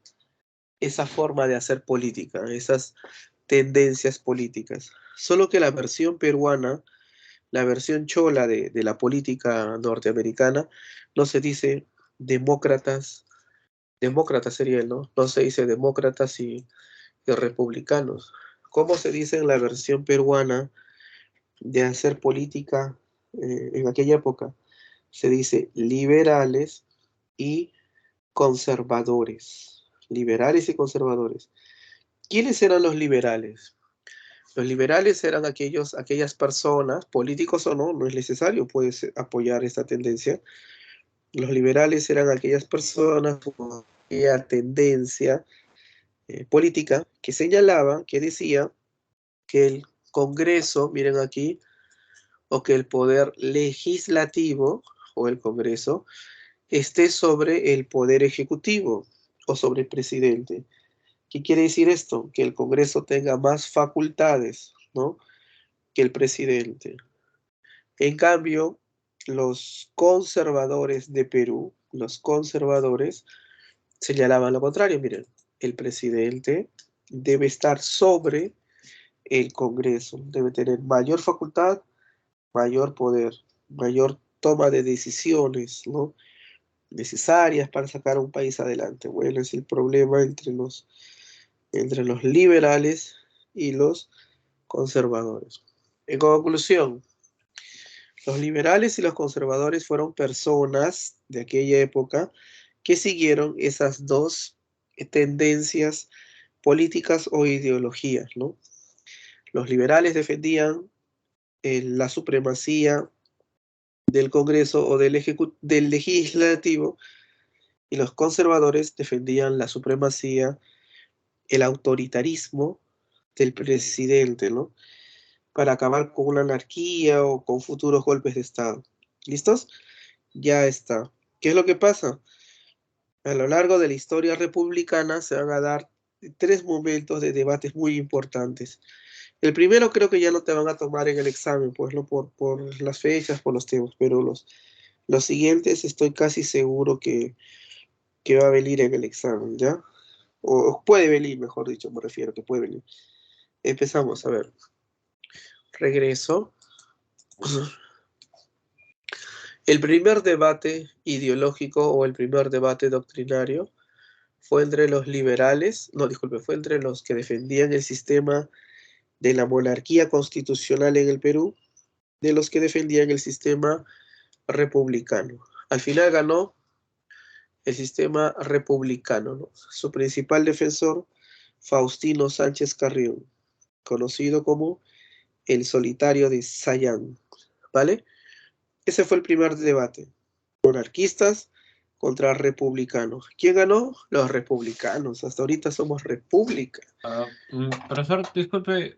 Speaker 1: forma de hacer política, esas tendencias políticas. Solo que la versión peruana, la versión chola de la política norteamericana, no se dice demócratas, demócratas sería él, ¿no? No se dice demócratas y republicanos. ¿Cómo se dice en la versión peruana de hacer política en aquella época? Se dice liberales y conservadores. Liberales y conservadores. ¿Quiénes eran los liberales? Los liberales eran aquellas personas, políticos o no, no es necesario, puedes apoyar esta tendencia. Los liberales eran aquellas personas con aquella tendencia política que señalaba, que decía que el Congreso, miren aquí, o que el poder legislativo o el Congreso esté sobre el poder ejecutivo o sobre el presidente. ¿Qué quiere decir esto? Que el Congreso tenga más facultades, ¿no? Que el presidente. En cambio, los conservadores de Perú, los conservadores, señalaban lo contrario. Miren, el presidente debe estar sobre el Congreso, debe tener mayor facultad, mayor poder, mayor toma de decisiones, ¿no? Necesarias para sacar a un país adelante. Bueno, es el problema entre los liberales y los conservadores. En conclusión, los liberales y los conservadores fueron personas de aquella época que siguieron esas dos tendencias políticas o ideologías, ¿no? Los liberales defendían la supremacía del Congreso o del legislativo y los conservadores defendían la supremacía, el autoritarismo del presidente, ¿no? para acabar con una anarquía o con futuros golpes de Estado. ¿Listos? Ya está. ¿Qué es lo que pasa? A lo largo de la historia republicana se van a dar 3 momentos de debates muy importantes. El primero creo que ya no te van a tomar en el examen, pues, ¿no? Por las fechas, por los temas, pero los siguientes estoy casi seguro que va a venir en el examen, ¿ya? O puede venir, mejor dicho, me refiero, que puede venir. Empezamos, a ver. Regreso. El primer debate ideológico o el primer debate doctrinario fue entre los liberales, no, disculpe, fue entre los que defendían el sistema de la monarquía constitucional en el Perú, de los que defendían el sistema republicano. Al final ganó el sistema republicano, ¿no? Su principal defensor, Faustino Sánchez Carrión, conocido como el solitario de Sayán, ¿vale? Ese fue el primer debate. Monarquistas contra republicanos. ¿Quién ganó? Los republicanos. Hasta ahorita somos república.
Speaker 4: Profesor, disculpe,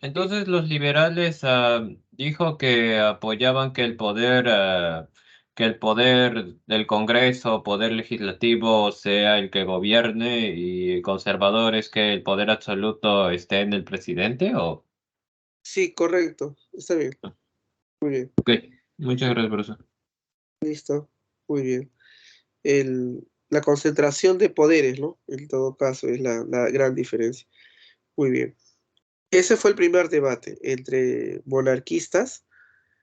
Speaker 4: entonces los liberales dijo que apoyaban que el poder del Congreso, poder legislativo, sea el que gobierne, y conservadores que el poder absoluto esté en el presidente, ¿o?
Speaker 1: Sí, correcto. Está bien. Muy bien.
Speaker 4: Ok, muchas gracias, profesor.
Speaker 1: Listo. Muy bien. La concentración de poderes, ¿no? En todo caso, es la gran diferencia. Muy bien. Ese fue el primer debate entre monarquistas,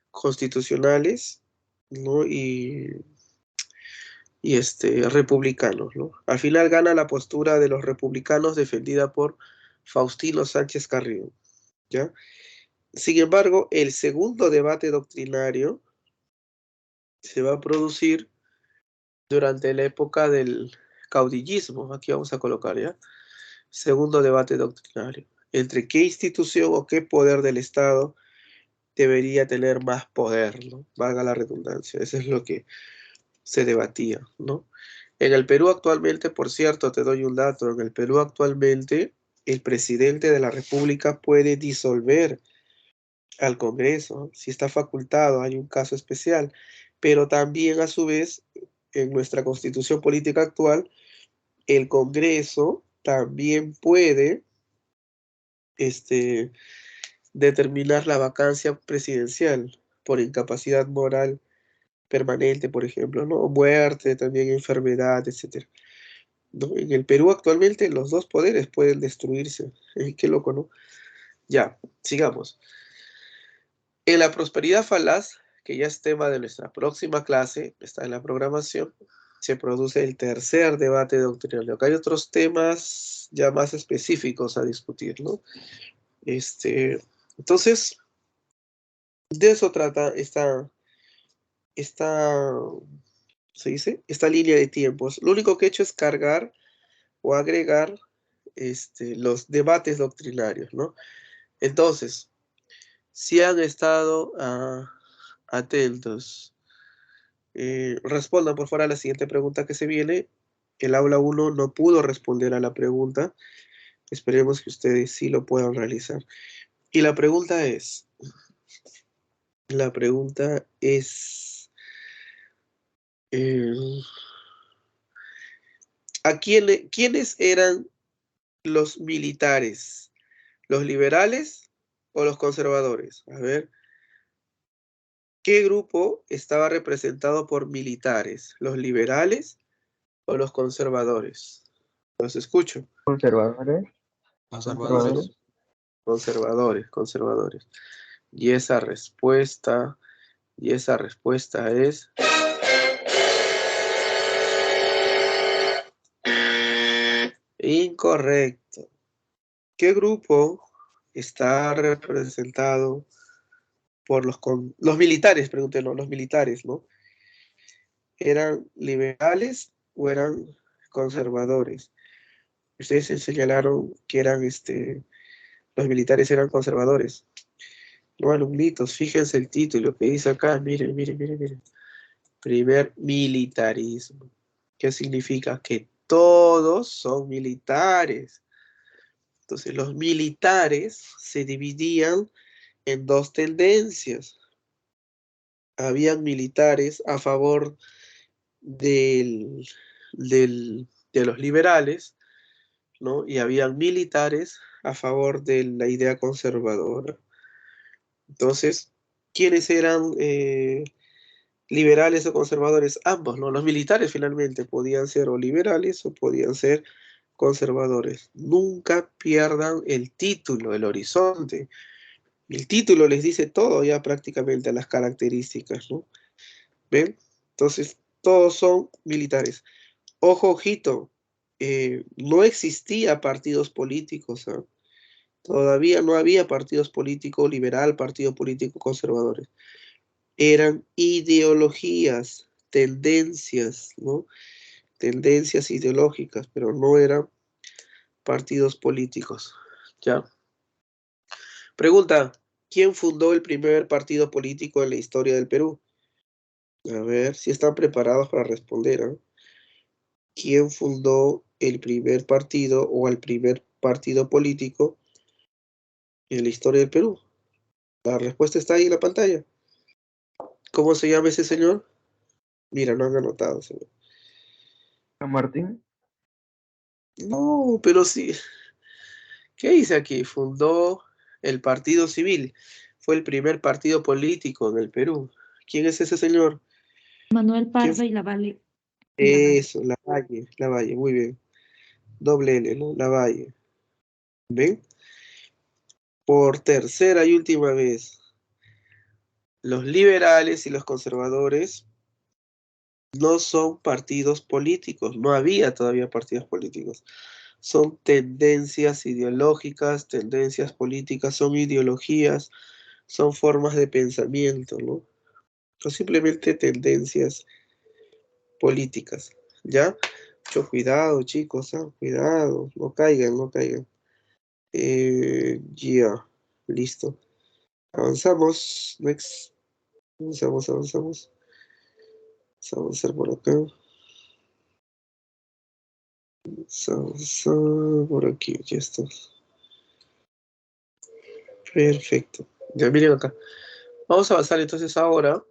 Speaker 1: constitucionales, ¿no? Y republicanos, ¿no? Al final gana la postura de los republicanos defendida por Faustino Sánchez Carrión, ¿ya? Sin embargo, el segundo debate doctrinario se va a producir durante la época del caudillismo. Aquí vamos a colocar, ¿ya? Segundo debate doctrinario. Entre qué institución o qué poder del Estado debería tener más poder, ¿no? Valga la redundancia. Eso es lo que se debatía, ¿no? En el Perú actualmente, por cierto, te doy un dato, en el Perú actualmente el presidente de la República puede disolver al Congreso, si está facultado, hay un caso especial, pero también a su vez en nuestra constitución política actual, el Congreso también puede determinar la vacancia presidencial por incapacidad moral permanente, por ejemplo, ¿no? Muerte, también enfermedad, etcétera. ¿No? En el Perú actualmente los dos poderes pueden destruirse. Qué loco, ¿no? Ya, sigamos. En la prosperidad falaz, que ya es tema de nuestra próxima clase, está en la programación, se produce el tercer debate doctrinal. Acá hay otros temas ya más específicos a discutir, ¿no? Entonces, de eso trata ¿se dice? Esta línea de tiempos. Lo único que he hecho es cargar o agregar los debates doctrinarios, ¿no? Entonces, si han estado atentos, respondan por favor a la siguiente pregunta que se viene. El aula 1 no pudo responder a la pregunta. Esperemos que ustedes sí lo puedan realizar. Y la pregunta es, ¿quiénes eran los militares? ¿Los liberales o los conservadores? A ver, ¿qué grupo estaba representado por militares? ¿Los liberales o los conservadores? Los escucho.
Speaker 2: Conservadores.
Speaker 5: Conservadores.
Speaker 1: Conservadores. Y esa respuesta es incorrecto. ¿Qué grupo está representado por los militares? Pregunté, no, los militares, ¿no? ¿Eran liberales o eran conservadores? Ustedes señalaron que eran los militares eran conservadores. No, alumnitos, fíjense el título que dice acá, miren. Primer militarismo. ¿Qué significa? Que todos son militares. Entonces, los militares se dividían en dos tendencias. Habían militares a favor de los liberales, ¿no? Y habían militares a favor de la idea conservadora. Entonces, ¿quiénes eran liberales o conservadores? Ambos, ¿no? Los militares finalmente podían ser o liberales o podían ser conservadores. Nunca pierdan el título, el horizonte. El título les dice todo ya prácticamente las características, ¿no? ¿Ven? Entonces, todos son militares. Ojo, ojito, no existía partidos políticos, ¿ah? Todavía no había partidos políticos liberal, partido político conservadores. Eran ideologías, tendencias, ¿no? Tendencias ideológicas, pero no eran partidos políticos. ¿Ya? Pregunta, ¿quién fundó el primer partido político en la historia del Perú? A ver si están preparados para responder, ¿ah? ¿Quién fundó el primer partido o el primer partido político en la historia del Perú? La respuesta está ahí en la pantalla. ¿Cómo se llama ese señor? Mira, no han anotado, señor.
Speaker 2: San Martín.
Speaker 1: No, pero sí. ¿Qué dice aquí? Fundó el Partido Civil. Fue el primer partido político en el Perú. ¿Quién es ese señor?
Speaker 3: Manuel
Speaker 1: ¿Quién
Speaker 3: Pardo
Speaker 1: fue?
Speaker 3: y Lavalle.
Speaker 1: Eso, Lavalle, muy bien. Doble L, ¿no? Lavalle. ¿Ven? Por tercera y última vez, los liberales y los conservadores no son partidos políticos. No había todavía partidos políticos. Son tendencias ideológicas, tendencias políticas, son ideologías, son formas de pensamiento, ¿no? O simplemente tendencias políticas, ¿ya? Mucho cuidado, chicos, ¿ah? Cuidado, no caigan, no caigan. Ya, listo. Avanzamos, next. Avanzamos. Vamos a avanzar por acá. Vamos a avanzar por aquí, ya está. Perfecto. Ya miren acá. Vamos a avanzar entonces ahora.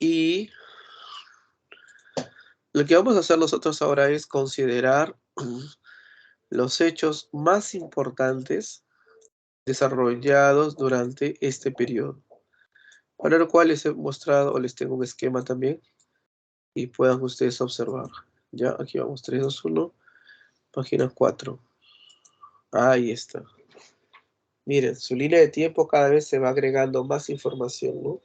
Speaker 1: Y lo que vamos a hacer nosotros ahora es considerar los hechos más importantes desarrollados durante este periodo, para lo cual les he mostrado o les tengo un esquema también y puedan ustedes observar. Ya, aquí vamos, 3, 2, 1, página 4. Ahí está. Miren, su línea de tiempo cada vez se va agregando más información, ¿no?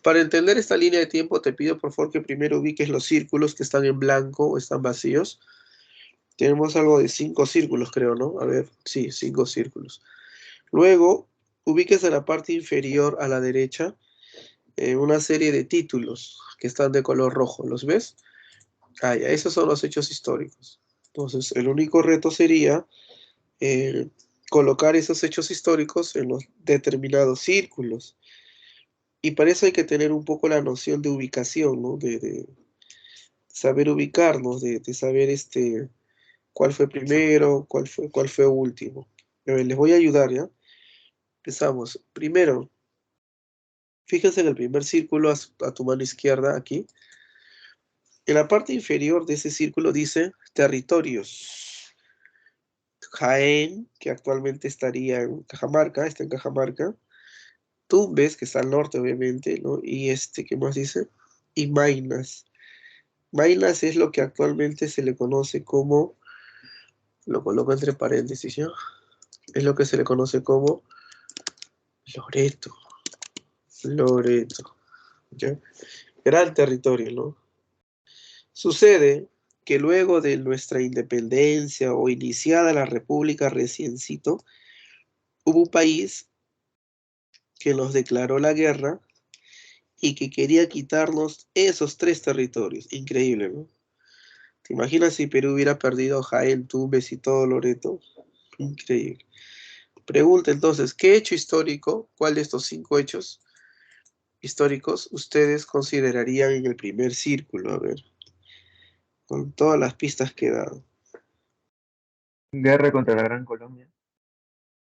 Speaker 1: Para entender esta línea de tiempo, te pido por favor que primero ubiques los círculos que están en blanco o están vacíos. Tenemos algo de 5 círculos, creo, ¿no? A ver, sí, 5 círculos. Luego, ubiques en la parte inferior a la derecha una serie de títulos que están de color rojo. ¿Los ves? Ah, ya, esos son los hechos históricos. Entonces, el único reto sería colocar esos hechos históricos en los determinados círculos. Y para eso hay que tener un poco la noción de ubicación, ¿no? De saber ubicarnos, de saber cuál fue primero, cuál fue último. A ver, les voy a ayudar, ¿ya? Empezamos. Primero, fíjense en el primer círculo a tu mano izquierda, aquí. En la parte inferior de ese círculo dice territorios. Jaén, que actualmente estaría en Cajamarca, está en Cajamarca. Tumbes, que está al norte, obviamente, ¿no? Y ¿qué más dice? Y Maynas. Maynas es lo que actualmente se le conoce como, lo coloco entre paréntesis, ¿ya? Es lo que se le conoce como Loreto. Loreto, ¿ya? Gran territorio, ¿no? Sucede que luego de nuestra independencia o iniciada la República reciencito, hubo un país que nos declaró la guerra y que quería quitarnos esos 3 territorios. Increíble, ¿no? ¿Te imaginas si Perú hubiera perdido Jaén, Tumbes y todo Loreto? Increíble. Pregunta entonces, ¿qué hecho histórico, cuál de estos 5 hechos históricos ustedes considerarían en el primer círculo? A ver, con todas las pistas que he dado.
Speaker 2: Guerra contra la Gran Colombia.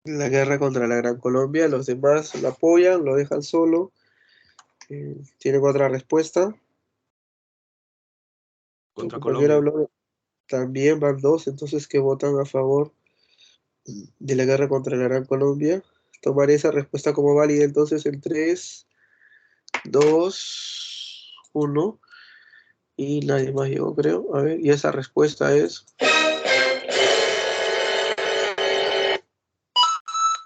Speaker 1: La guerra contra la Gran Colombia. Los demás lo apoyan, lo dejan solo. ¿Tienen otra respuesta?
Speaker 5: Contra
Speaker 1: Compañero
Speaker 5: Colombia.
Speaker 1: habló. También van dos, entonces que votan a favor de la guerra contra la Gran Colombia. Tomaré esa respuesta como válida entonces en 3, 2, 1. Y nadie más llegó, creo. A ver, y esa respuesta es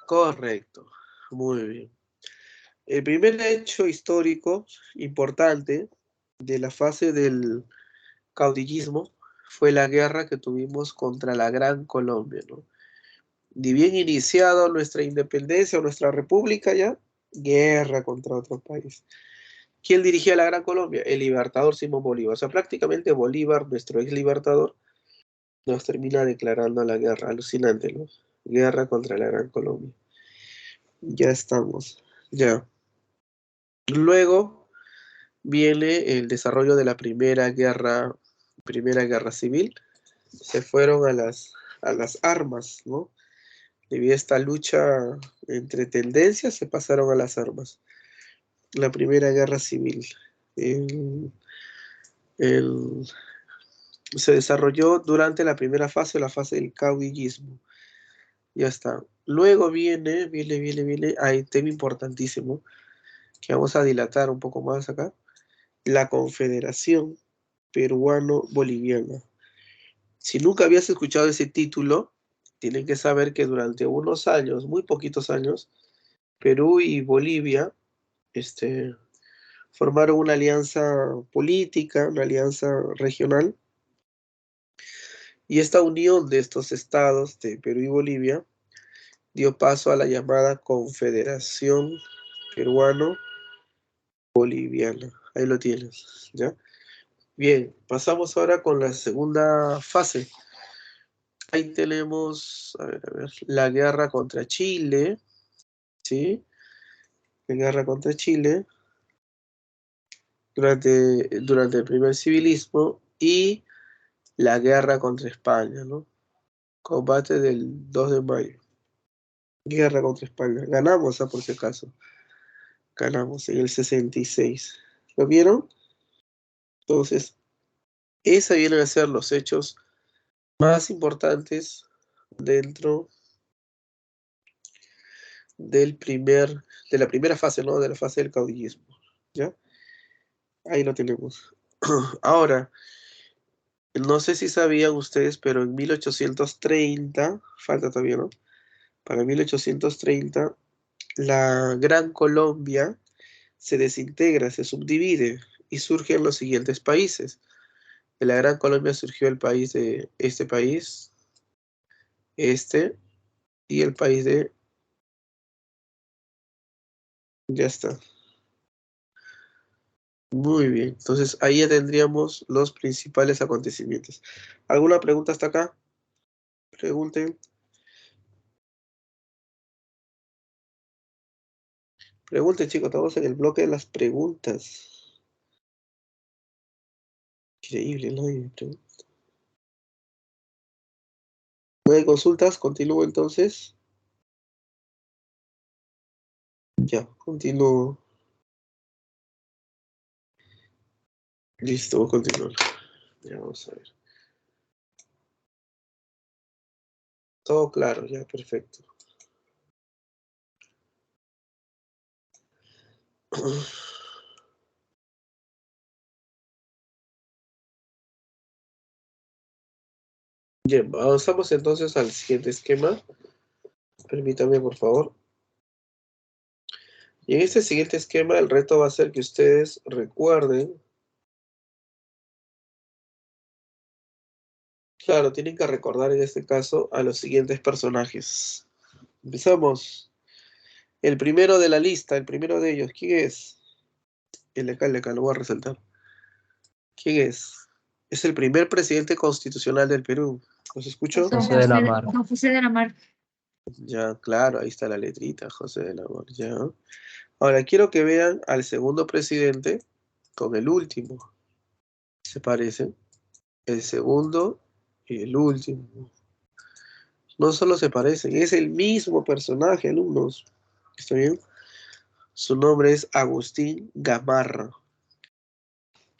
Speaker 1: correcto. Muy bien. El primer hecho histórico importante de la fase del caudillismo fue la guerra que tuvimos contra la Gran Colombia, ¿no? Ni bien iniciado nuestra independencia o nuestra república ya, guerra contra otro país. ¿Quién dirigía la Gran Colombia? El libertador Simón Bolívar. O sea, prácticamente Bolívar, nuestro ex libertador, nos termina declarando la guerra. Alucinante, ¿no? Guerra contra la Gran Colombia. Ya estamos. Ya. Luego viene el desarrollo de la Primera Guerra Civil. Se fueron a las armas, ¿no? Debido a esta lucha entre tendencias, se pasaron a las armas. La Primera Guerra Civil. El- el- Se desarrolló durante la primera fase, la fase del caudillismo. Ya está. Luego viene, hay un tema importantísimo que vamos a dilatar un poco más acá. La Confederación Peruano-Boliviana. Si nunca habías escuchado ese título, tienen que saber que durante unos años, muy poquitos años, Perú y Bolivia, formaron una alianza política, una alianza regional, y esta unión de estos estados de Perú y Bolivia dio paso a la llamada Confederación Peruano-Boliviana. Ahí lo tienes, ¿ya? Bien, pasamos ahora con la segunda fase. Ahí tenemos, a ver, la guerra contra Chile, ¿sí? La guerra contra Chile durante el primer civilismo y la guerra contra España, ¿no? Combate del 2 de mayo. Guerra contra España. Ganamos, por si acaso. Ganamos en el 66. ¿Lo vieron? Entonces, esos vienen a ser los hechos más importantes dentro de la primera fase, ¿no? De la fase del caudillismo. ¿Ya? Ahí lo tenemos. Ahora, no sé si sabían ustedes, pero en 1830, falta todavía, ¿no? Para 1830, la Gran Colombia se desintegra, se subdivide y surgen los siguientes países. De la Gran Colombia surgió el país de este país, y el país de... Ya está. Muy bien. Entonces ahí ya tendríamos los principales acontecimientos. ¿Alguna pregunta hasta acá? Pregunten. Pregunten, chicos. Estamos en el bloque de las preguntas. Increíble, nadie me pregunta. ¿No hay consultas? ¿Continúo entonces? Ya, continúo. Listo, voy a continuar. Ya, vamos a ver. Todo claro, ya, perfecto. Bien, avanzamos entonces al siguiente esquema. Permítame, por favor. Y en este siguiente esquema, el reto va a ser que ustedes recuerden. Claro, tienen que recordar en este caso a los siguientes personajes. Empezamos. El primero de la lista, el primero de ellos, ¿quién es? El de acá, lo voy a resaltar. ¿Quién es? Es el primer presidente constitucional del Perú. ¿Los escucho?
Speaker 2: José de la Mar.
Speaker 3: Don José de la Mar.
Speaker 1: Ya, claro, ahí está la letrita, José de la Mar, ya. Ahora, quiero que vean al segundo presidente con el último. ¿Se parecen? El segundo y el último. No solo se parecen, es el mismo personaje, alumnos. ¿Está bien? Su nombre es Agustín Gamarra.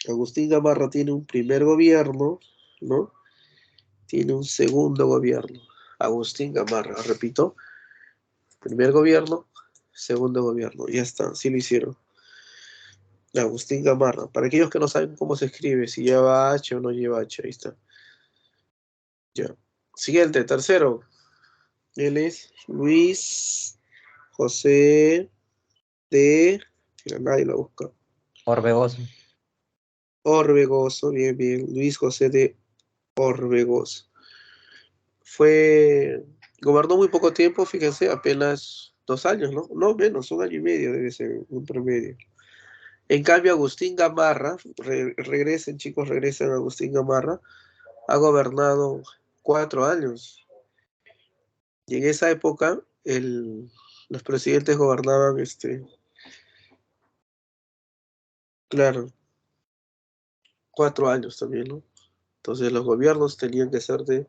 Speaker 1: Agustín Gamarra tiene un primer gobierno, ¿no? Tiene un segundo gobierno. Agustín Gamarra, repito, primer gobierno, segundo gobierno. Ya está, sí lo hicieron. Agustín Gamarra. Para aquellos que no saben cómo se escribe, si lleva H o no lleva H, ahí está. Ya. Siguiente, tercero. Él es Luis José de... Mira, nadie lo busca.
Speaker 6: Orbegoso.
Speaker 1: Orbegoso, bien, bien. Luis José de Orbegoso. Gobernó muy poco tiempo, fíjense, apenas 2 años, ¿no? No menos, 1 año y medio debe ser un promedio. En cambio, Agustín Gamarra, regresen chicos, regresen, Agustín Gamarra, ha gobernado 4 años. Y en esa época, los presidentes gobernaban, claro, 4 años también, ¿no? Entonces los gobiernos tenían que ser de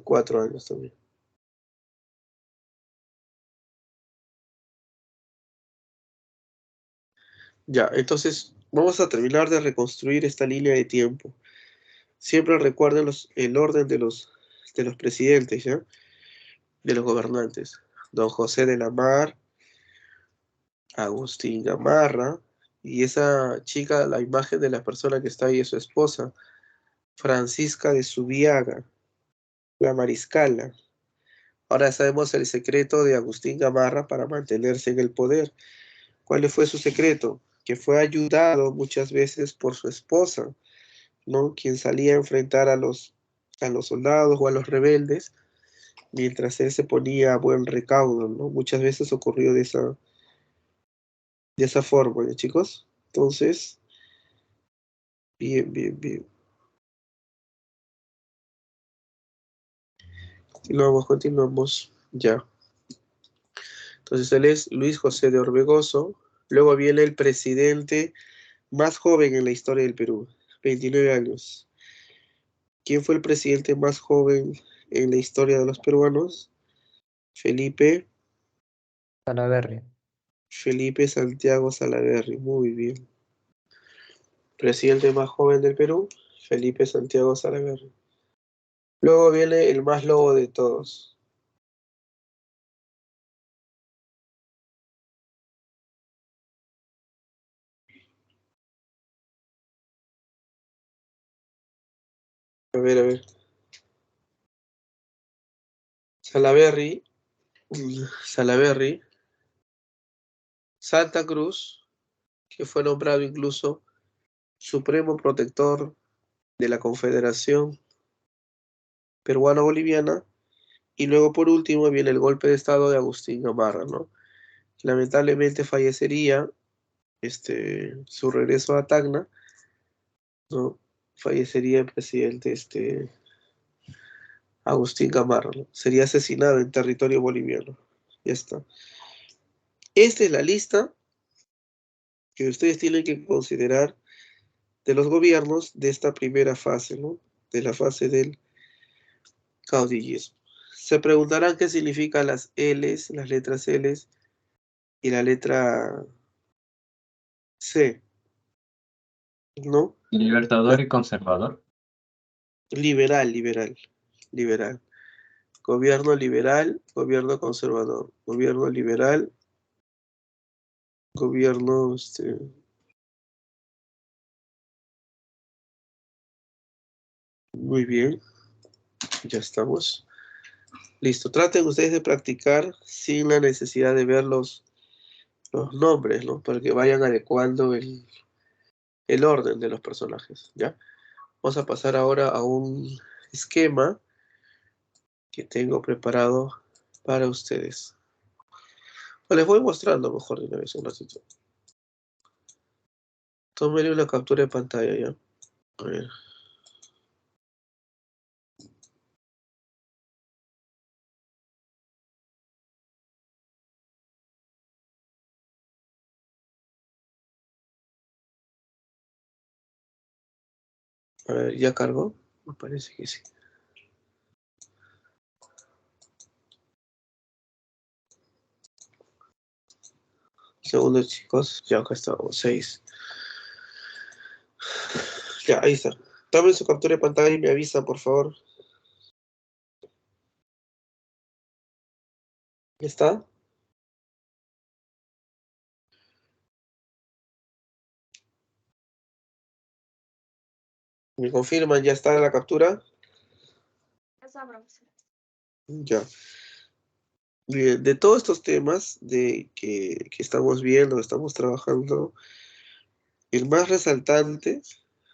Speaker 1: 4 años también. Ya, entonces vamos a terminar de reconstruir esta línea de tiempo. Siempre recuerden el orden de los presidentes, ¿ya? De los gobernantes. Don José de la Mar, Agustín Gamarra, y esa chica, la imagen de la persona que está ahí es su esposa, Francisca de Subiaga, la mariscala. Ahora sabemos el secreto de Agustín Gamarra para mantenerse en el poder. ¿Cuál fue su secreto? Que fue ayudado muchas veces por su esposa, ¿no? Quien salía a enfrentar a los soldados o a los rebeldes, mientras él se ponía a buen recaudo, ¿no? Muchas veces ocurrió de esa forma, ¿ya, chicos? Entonces, bien, bien, bien. Continuamos, ya. Entonces él es Luis José de Orbegoso. Luego viene el presidente más joven en la historia del Perú, 29 años. ¿Quién fue el presidente más joven en la historia de los peruanos? Felipe
Speaker 6: Salaverry.
Speaker 1: Santiago Salaverry, muy bien. Presidente más joven del Perú, Felipe Santiago Salaverry. Luego viene el más lobo de todos. A ver, a ver. Salaverry, Santa Cruz, que fue nombrado incluso Supremo Protector de la Confederación Peruano-Boliviana. Y luego, por último, viene el golpe de estado de Agustín Gamarra, ¿no? Lamentablemente fallecería, su regreso a Tacna, ¿no? Fallecería el presidente, Agustín Gamarra, ¿no? Sería asesinado en territorio boliviano. Ya está. Esta es la lista que ustedes tienen que considerar de los gobiernos de esta primera fase, ¿no? De la fase del caudillismo. Se preguntarán qué significan las L's, las letras L's y la letra C, ¿no?
Speaker 4: Libertador y conservador.
Speaker 1: Liberal, liberal, liberal. Gobierno liberal, gobierno conservador. Gobierno liberal, gobierno, muy bien, ya estamos. Listo, traten ustedes de practicar sin la necesidad de ver los nombres, ¿no? Para que vayan adecuando el orden de los personajes, ¿ya? Vamos a pasar ahora a un esquema que tengo preparado para ustedes. O les voy mostrando mejor de una vez un ratito. Tómenle una captura de pantalla, ¿ya? A ver. A ver, ¿ya cargó? Me parece que sí. Segundos, chicos. Ya acá estamos, 6. Ya, ahí está. Tomen su captura de pantalla y me avisan, por favor. ¿Está? ¿Me confirman? ¿Ya está la captura? Ya. Bien, de todos estos temas que estamos viendo, estamos trabajando, el más resaltante,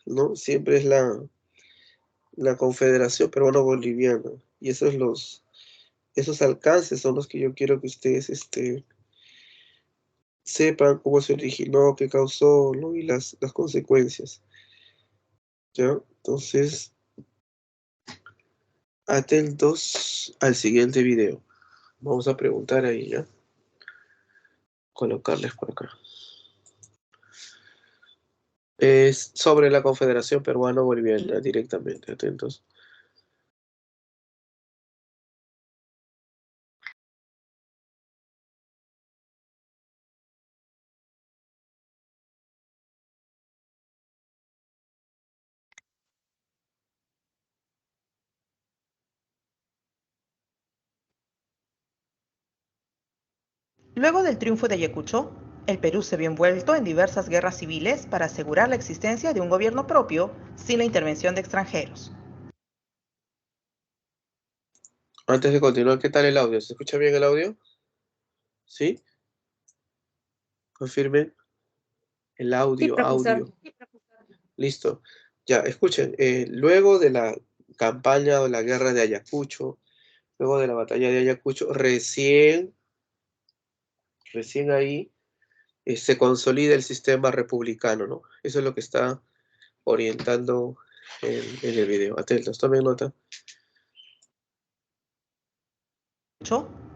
Speaker 1: ¿no? Siempre es la Confederación Peruano-Boliviana. Y esos alcances son los que yo quiero que ustedes sepan cómo se originó, qué causó, ¿no? Y las consecuencias. ¿Ya? Entonces, atentos al siguiente video. Vamos a preguntar ahí, ¿ya? Colocarles por acá. Es sobre la Confederación Peruano-Boliviana directamente, atentos.
Speaker 7: Luego del triunfo de Ayacucho, el Perú se vio envuelto en diversas guerras civiles para asegurar la existencia de un gobierno propio sin la intervención de extranjeros.
Speaker 1: Antes de continuar, ¿qué tal el audio? ¿Se escucha bien el audio? ¿Sí? Confirmen. El audio. Listo. Ya, escuchen. Luego de la campaña o la guerra de Ayacucho, luego de la batalla de Ayacucho, recién ahí se consolida el sistema republicano, ¿no? Eso es lo que está orientando en el video. Atentos, tomen nota.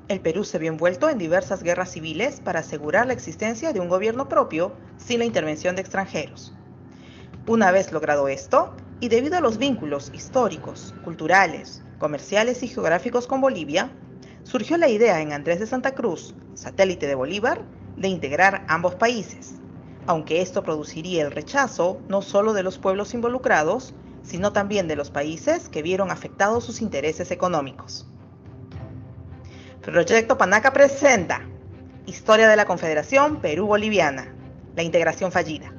Speaker 7: El Perú se vio envuelto en diversas guerras civiles para asegurar la existencia de un gobierno propio sin la intervención de extranjeros. Una vez logrado esto, y debido a los vínculos históricos, culturales, comerciales y geográficos con Bolivia, surgió la idea en Andrés de Santa Cruz, satélite de Bolívar, de integrar ambos países, aunque esto produciría el rechazo no solo de los pueblos involucrados, sino también de los países que vieron afectados sus intereses económicos. Proyecto Panaca presenta Historia de la Confederación Perú-Boliviana, la integración fallida.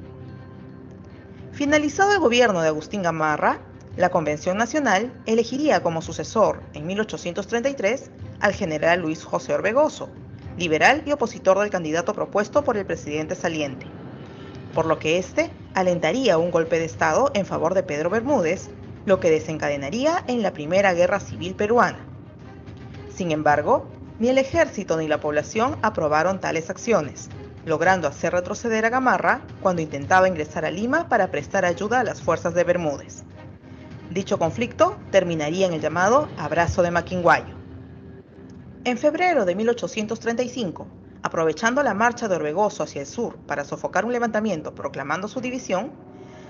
Speaker 7: Finalizado el gobierno de Agustín Gamarra, la Convención Nacional elegiría como sucesor en 1833 al general Luis José Orbegoso, liberal y opositor del candidato propuesto por el presidente saliente, por lo que éste alentaría un golpe de Estado en favor de Pedro Bermúdez, lo que desencadenaría en la Primera Guerra Civil Peruana. Sin embargo, ni el ejército ni la población aprobaron tales acciones, logrando hacer retroceder a Gamarra cuando intentaba ingresar a Lima para prestar ayuda a las fuerzas de Bermúdez. Dicho conflicto terminaría en el llamado Abrazo de Maquinguayo. En febrero de 1835, aprovechando la marcha de Orbegoso hacia el sur para sofocar un levantamiento proclamando su división,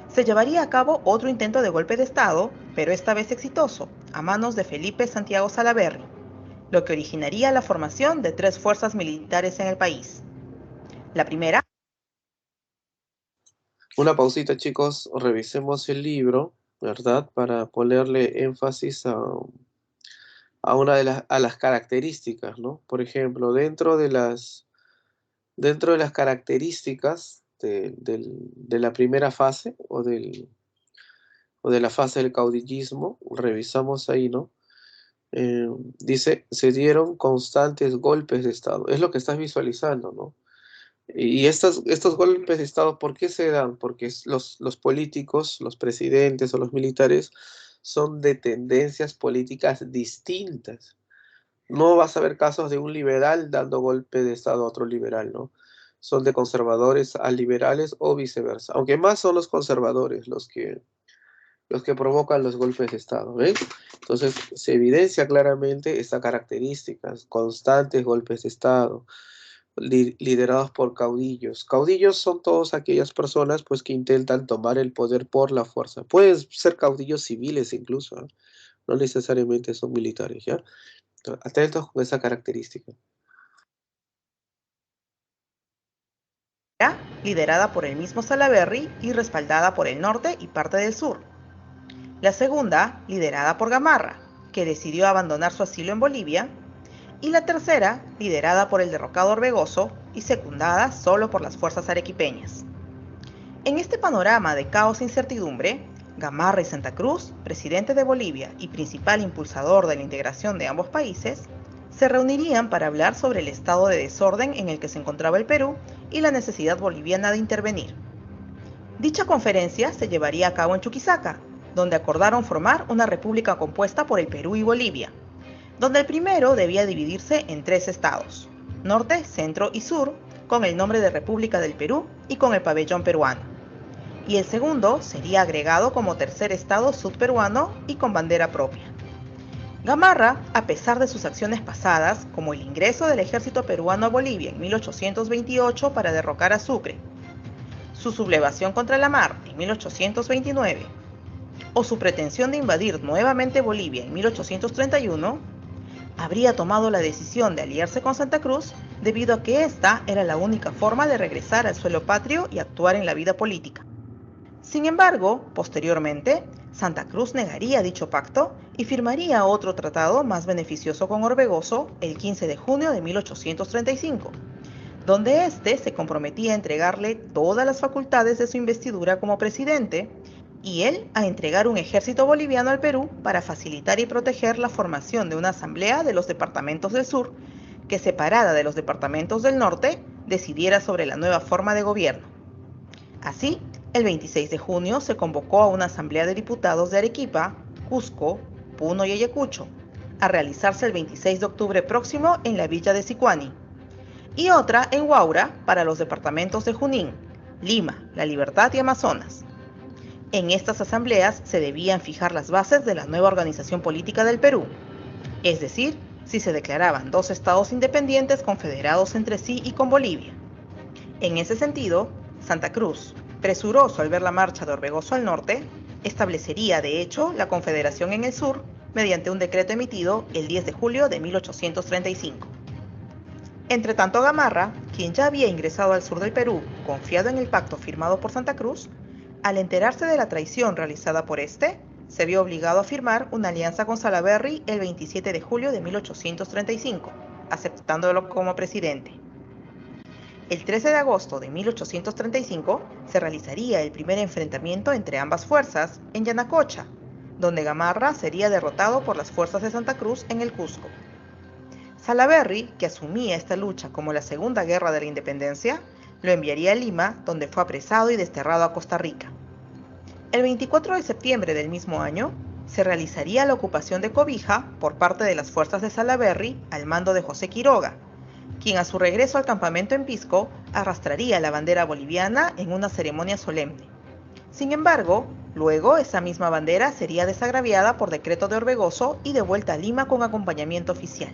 Speaker 7: se llevaría a cabo otro intento de golpe de Estado, pero esta vez exitoso, a manos de Felipe Santiago Salaverry, lo que originaría la formación de 3 fuerzas militares en el país. La primera.
Speaker 1: Una pausita, chicos. Revisemos el libro, ¿verdad? Para ponerle énfasis a una de las características, ¿no? Por ejemplo, dentro de las características de la primera fase o de la fase del caudillismo, revisamos ahí, ¿no? Dice, se dieron constantes golpes de Estado. Es lo que estás visualizando, ¿no? Y estos golpes de Estado, ¿por qué se dan? Porque los políticos, los presidentes o los militares son de tendencias políticas distintas. No vas a ver casos de un liberal dando golpe de Estado a otro liberal, ¿no? Son de conservadores a liberales o viceversa. Aunque más son los conservadores los que provocan los golpes de Estado, ¿ven? Entonces se evidencia claramente esta característica, constantes golpes de Estado, liderados por caudillos. Caudillos son todas aquellas personas pues que intentan tomar el poder por la fuerza. Pueden ser caudillos civiles incluso, ¿eh? No necesariamente son militares, ¿ya? Entonces, atentos con esa característica.
Speaker 7: liderada por el mismo Salaverry y respaldada por el norte y parte del sur. La segunda, liderada por Gamarra, que decidió abandonar su asilo en Bolivia. Y la tercera, liderada por el derrocado Orbegoso y secundada solo por las fuerzas arequipeñas. En este panorama de caos e incertidumbre, Gamarra y Santa Cruz, presidente de Bolivia y principal impulsador de la integración de ambos países, se reunirían para hablar sobre el estado de desorden en el que se encontraba el Perú y la necesidad boliviana de intervenir. Dicha conferencia se llevaría a cabo en Chuquisaca, donde acordaron formar una república compuesta por el Perú y Bolivia, donde el primero debía dividirse en 3 estados, norte, centro y sur, con el nombre de República del Perú y con el pabellón peruano. Y el segundo sería agregado como tercer estado sudperuano y con bandera propia. Gamarra, a pesar de sus acciones pasadas, como el ingreso del ejército peruano a Bolivia en 1828 para derrocar a Sucre, su sublevación contra la mar en 1829, o su pretensión de invadir nuevamente Bolivia en 1831, habría tomado la decisión de aliarse con Santa Cruz debido a que esta era la única forma de regresar al suelo patrio y actuar en la vida política. Sin embargo, posteriormente, Santa Cruz negaría dicho pacto y firmaría otro tratado más beneficioso con Orbegoso el 15 de junio de 1835, donde éste se comprometía a entregarle todas las facultades de su investidura como presidente y él a entregar un ejército boliviano al Perú para facilitar y proteger la formación de una asamblea de los departamentos del sur que, separada de los departamentos del norte, decidiera sobre la nueva forma de gobierno. Así, el 26 de junio se convocó a una asamblea de diputados de Arequipa, Cusco, Puno y Ayacucho, a realizarse el 26 de octubre próximo en la villa de Sicuani, y otra en Huaura para los departamentos de Junín, Lima, La Libertad y Amazonas. En estas asambleas se debían fijar las bases de la nueva organización política del Perú, es decir, si se declaraban 2 estados independientes confederados entre sí y con Bolivia. En ese sentido, Santa Cruz, presuroso al ver la marcha de Orbegoso al norte, establecería de hecho la confederación en el sur mediante un decreto emitido el 10 de julio de 1835. Entretanto, Gamarra, quien ya había ingresado al sur del Perú, confiado en el pacto firmado por Santa Cruz, al enterarse de la traición realizada por este, se vio obligado a firmar una alianza con Salaverry el 27 de julio de 1835, aceptándolo como presidente. El 13 de agosto de 1835 se realizaría el primer enfrentamiento entre ambas fuerzas en Yanacocha, donde Gamarra sería derrotado por las fuerzas de Santa Cruz en el Cusco. Salaverry, que asumía esta lucha como la Segunda Guerra de la Independencia, lo enviaría a Lima, donde fue apresado y desterrado a Costa Rica. El 24 de septiembre del mismo año, se realizaría la ocupación de Cobija por parte de las fuerzas de Salaverry al mando de José Quiroga, quien a su regreso al campamento en Pisco arrastraría la bandera boliviana en una ceremonia solemne. Sin embargo, luego esa misma bandera sería desagraviada por decreto de Orbegoso y devuelta a Lima con acompañamiento oficial.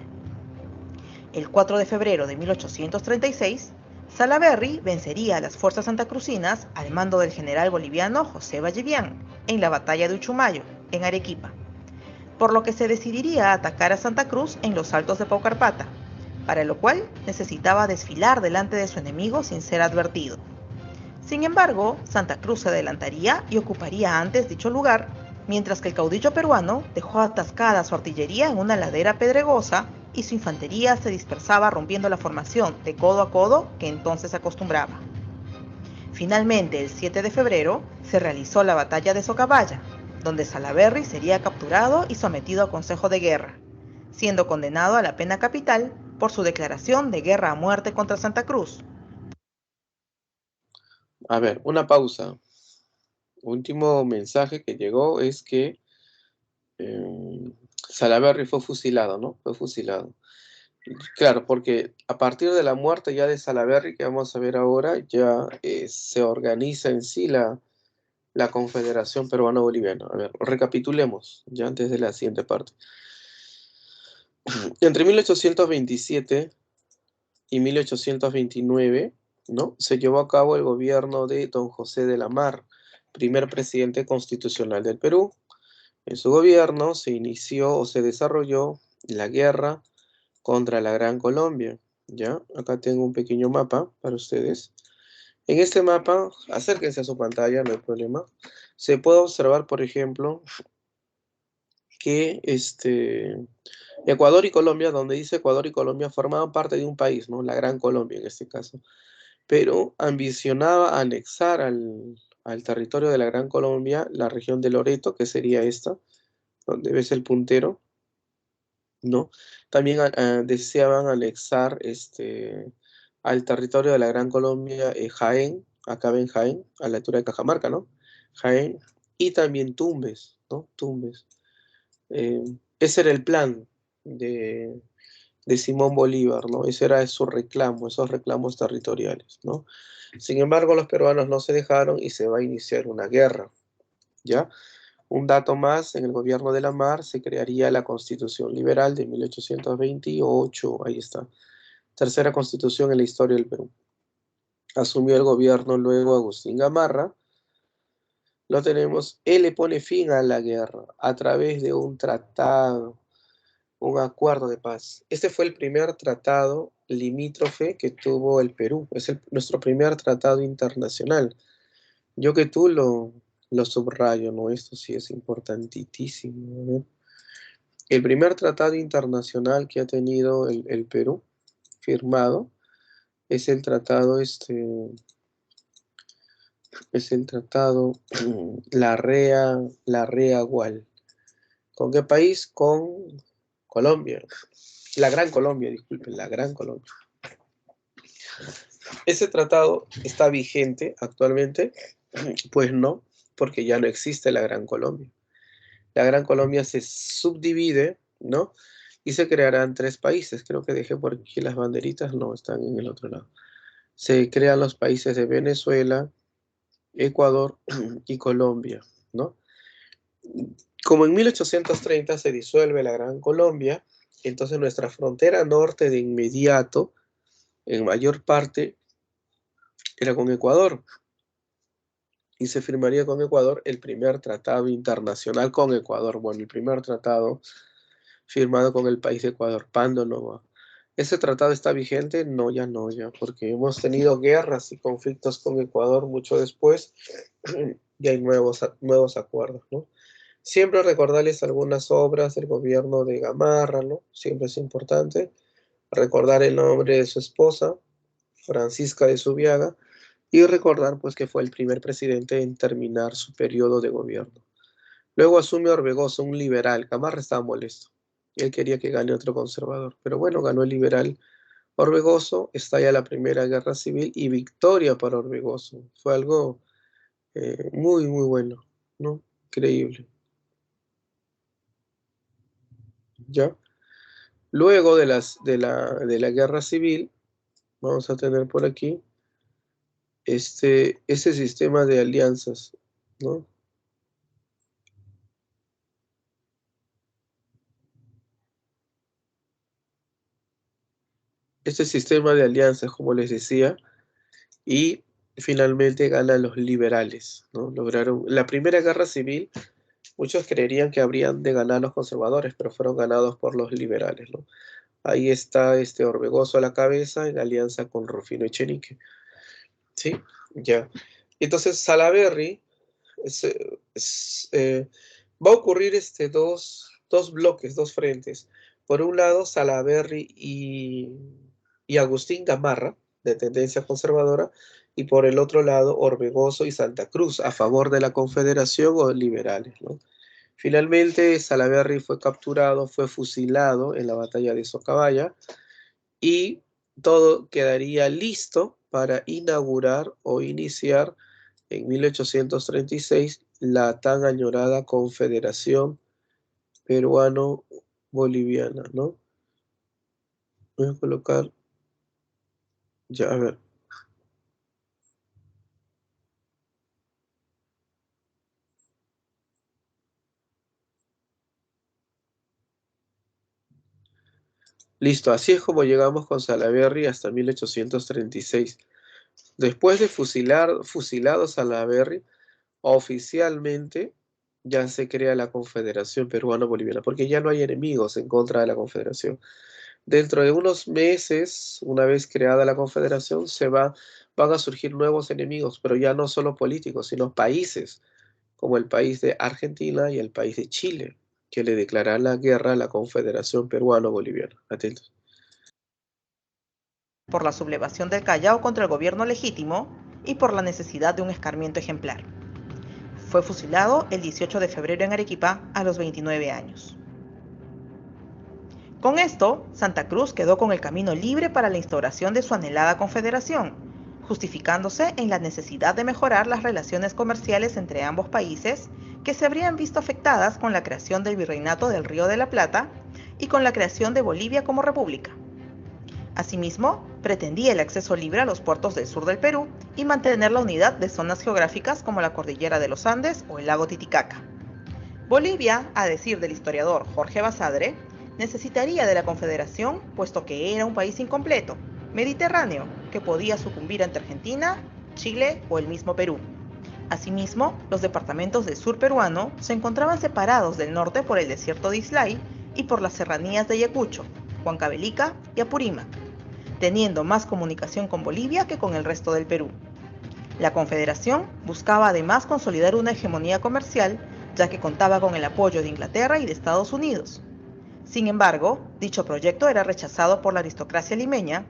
Speaker 7: El 4 de febrero de 1836, Salaverry vencería a las fuerzas santacrucinas al mando del general boliviano José Vallivian en la batalla de Uchumayo, en Arequipa, por lo que se decidiría a atacar a Santa Cruz en los altos de Paucarpata, para lo cual necesitaba desfilar delante de su enemigo sin ser advertido. Sin embargo, Santa Cruz se adelantaría y ocuparía antes dicho lugar, mientras que el caudillo peruano dejó atascada su artillería en una ladera pedregosa y su infantería se dispersaba rompiendo la formación de codo a codo que entonces acostumbraba. Finalmente, el 7 de febrero, se realizó la batalla de Socabaya, donde Salaverry sería capturado y sometido a consejo de guerra, siendo condenado a la pena capital por su declaración de guerra a muerte contra Santa Cruz.
Speaker 1: A ver, una pausa. Último mensaje que llegó es que Salaverry fue fusilado, ¿no? Fue fusilado. Claro, porque a partir de la muerte ya de Salaverry, que vamos a ver ahora, ya se organiza en sí la Confederación Peruano-Boliviana. A ver, recapitulemos, ya antes de la siguiente parte. Entre 1827 y 1829, ¿no?, se llevó a cabo el gobierno de don José de la Mar, primer presidente constitucional del Perú. En su gobierno se inició o se desarrolló la guerra contra la Gran Colombia, ¿ya? Acá tengo un pequeño mapa para ustedes. En este mapa, acérquense a su pantalla, no hay problema. Se puede observar, por ejemplo, que Ecuador y Colombia, donde dice Ecuador y Colombia, formaban parte de un país, ¿no? La Gran Colombia en este caso. Pero ambicionaba anexar al territorio de la Gran Colombia la región de Loreto, que sería esta, donde ves el puntero, ¿no? También deseaban anexar al territorio de la Gran Colombia Jaén, acá ven Jaén, a la altura de Cajamarca, ¿no? Jaén, y también Tumbes, ¿no? Tumbes. Ese era el plan de Simón Bolívar, ¿no? Ese era su reclamo, esos reclamos territoriales, ¿no? Sin embargo, los peruanos no se dejaron y se va a iniciar una guerra, ¿ya? Un dato más, en el gobierno de la Mar se crearía la Constitución Liberal de 1828, ahí está. Tercera constitución en la historia del Perú. Asumió el gobierno luego Agustín Gamarra. Lo tenemos, él le pone fin a la guerra a través de un tratado, un acuerdo de paz. Este fue el primer tratado limítrofe que tuvo el Perú. Es nuestro primer tratado internacional. Yo que tú lo subrayo, ¿no? Esto sí es importantísimo, ¿no? El primer tratado internacional que ha tenido el Perú firmado es el tratado, Larrea-Gual. ¿Con qué país? Con Colombia. La Gran Colombia, disculpen, la Gran Colombia. ¿Ese tratado está vigente actualmente? Pues no, porque ya no existe la Gran Colombia. La Gran Colombia se subdivide, ¿no? Y se crearán 3 países. Creo que dejé por aquí las banderitas, no, están en el otro lado. Se crean los países de Venezuela, Ecuador y Colombia, ¿no? Como en 1830 se disuelve la Gran Colombia, entonces nuestra frontera norte de inmediato, en mayor parte, era con Ecuador. Y se firmaría con Ecuador el primer tratado internacional con Ecuador. Bueno, el primer tratado firmado con el país de Ecuador, Pando Nova. ¿Ese tratado está vigente? No, ya, porque hemos tenido guerras y conflictos con Ecuador mucho después y hay nuevos acuerdos, ¿no? Siempre recordarles algunas obras del gobierno de Gamarra, ¿no? Siempre es importante recordar el nombre de su esposa, Francisca de Zubiaga, y recordar pues que fue el primer presidente en terminar su periodo de gobierno. Luego asume Orbegoso, un liberal. Gamarra estaba molesto. Él quería que gane otro conservador. Pero bueno, ganó el liberal Orbegoso, estalla la Primera Guerra Civil y victoria para Orbegoso. Fue algo muy, muy bueno, ¿no? Increíble. ¿Ya? Luego de la Guerra Civil, vamos a tener por aquí ese sistema de alianzas, ¿no? Este sistema de alianzas, como les decía, y finalmente ganan los liberales, ¿no? Lograron la Primera Guerra Civil. Muchos creerían que habrían de ganar los conservadores, pero fueron ganados por los liberales, ¿no? Ahí está Orbegoso a la cabeza en alianza con Rufino Echenique. ¿Sí? Ya. Entonces Salaverry va a ocurrir dos bloques, dos frentes. Por un lado, Salaverry y Agustín Gamarra, de tendencia conservadora, y por el otro lado, Orbegoso y Santa Cruz, a favor de la Confederación o liberales, ¿no? Finalmente, Salaverry fue capturado, fue fusilado en la batalla de Socabaya, y todo quedaría listo para inaugurar o iniciar en 1836 la tan añorada Confederación Peruano-Boliviana, ¿no? Voy a colocar, ya, a ver. Listo, así es como llegamos con Salaverry hasta 1836. Después de fusilado Salaverry, oficialmente ya se crea la Confederación Peruano-Boliviana, porque ya no hay enemigos en contra de la Confederación. Dentro de unos meses, una vez creada la Confederación, se va van a surgir nuevos enemigos, pero ya no solo políticos, sino países, como el país de Argentina y el país de Chile, que le declararán la guerra a la Confederación Peruano-Boliviana. Atentos.
Speaker 7: Por la sublevación del Callao contra el gobierno legítimo y por la necesidad de un escarmiento ejemplar. Fue fusilado el 18 de febrero en Arequipa a los 29 años. Con esto, Santa Cruz quedó con el camino libre para la instauración de su anhelada confederación, justificándose en la necesidad de mejorar las relaciones comerciales entre ambos países que se habrían visto afectadas con la creación del Virreinato del Río de la Plata y con la creación de Bolivia como república. Asimismo, pretendía el acceso libre a los puertos del sur del Perú y mantener la unidad de zonas geográficas como la cordillera de los Andes o el lago Titicaca. Bolivia, a decir del historiador Jorge Basadre, necesitaría de la Confederación puesto que era un país incompleto, mediterráneo, que podía sucumbir ante Argentina, Chile o el mismo Perú. Asimismo, los departamentos del sur peruano se encontraban separados del norte por el desierto de Islay y por las serranías de Ayacucho, Huancavelica y Apurímac, teniendo más comunicación con Bolivia que con el resto del Perú. La Confederación buscaba además consolidar una hegemonía comercial, ya que contaba con el apoyo de Inglaterra y de Estados Unidos. Sin embargo, dicho proyecto era rechazado por la aristocracia limeña,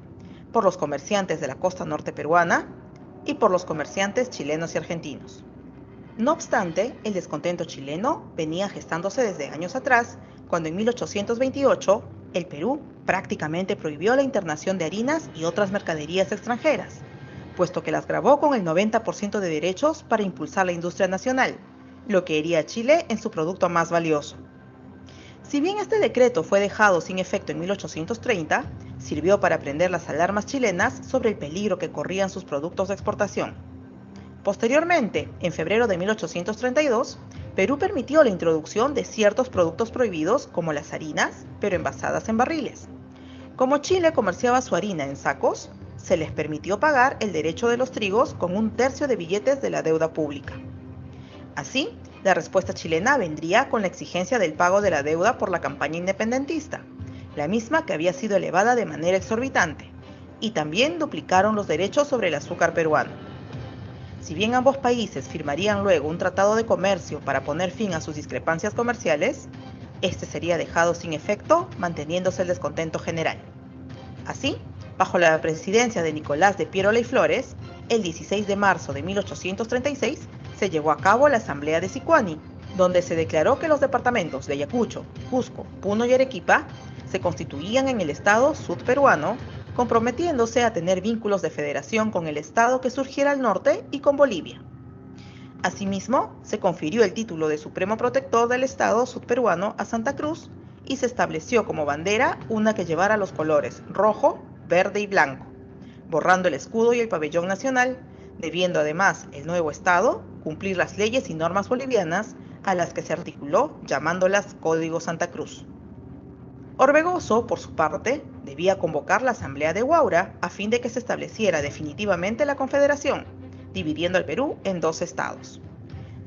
Speaker 7: por los comerciantes de la costa norte peruana y por los comerciantes chilenos y argentinos. No obstante, el descontento chileno venía gestándose desde años atrás, cuando en 1828 el Perú prácticamente prohibió la internación de harinas y otras mercaderías extranjeras, puesto que las gravó con el 90% de derechos para impulsar la industria nacional, lo que hería a Chile en su producto más valioso. Si bien este decreto fue dejado sin efecto en 1830, sirvió para prender las alarmas chilenas sobre el peligro que corrían sus productos de exportación. Posteriormente, en febrero de 1832, Perú permitió la introducción de ciertos productos prohibidos como las harinas, pero envasadas en barriles. Como Chile comerciaba su harina en sacos, se les permitió pagar el derecho de los trigos con 1/3 de billetes de la deuda pública. Así, la respuesta chilena vendría con la exigencia del pago de la deuda por la campaña independentista, la misma que había sido elevada de manera exorbitante, y también duplicaron los derechos sobre el azúcar peruano. Si bien ambos países firmarían luego un tratado de comercio para poner fin a sus discrepancias comerciales, este sería dejado sin efecto, manteniéndose el descontento general. Así, bajo la presidencia de Nicolás de Pierola y Flores, el 16 de marzo de 1836 se llevó a cabo la Asamblea de Sicuani, donde se declaró que los departamentos de Ayacucho, Cusco, Puno y Arequipa se constituían en el Estado sudperuano, comprometiéndose a tener vínculos de federación con el Estado que surgiera al norte y con Bolivia. Asimismo, se confirió el título de Supremo Protector del Estado sudperuano a Santa Cruz y se estableció como bandera una que llevara los colores rojo, verde y blanco, borrando el escudo y el pabellón nacional, debiendo además el nuevo Estado cumplir las leyes y normas bolivianas a las que se articuló llamándolas Código Santa Cruz. Orbegoso, por su parte, debía convocar la Asamblea de Huaura a fin de que se estableciera definitivamente la Confederación, dividiendo al Perú en 2 estados.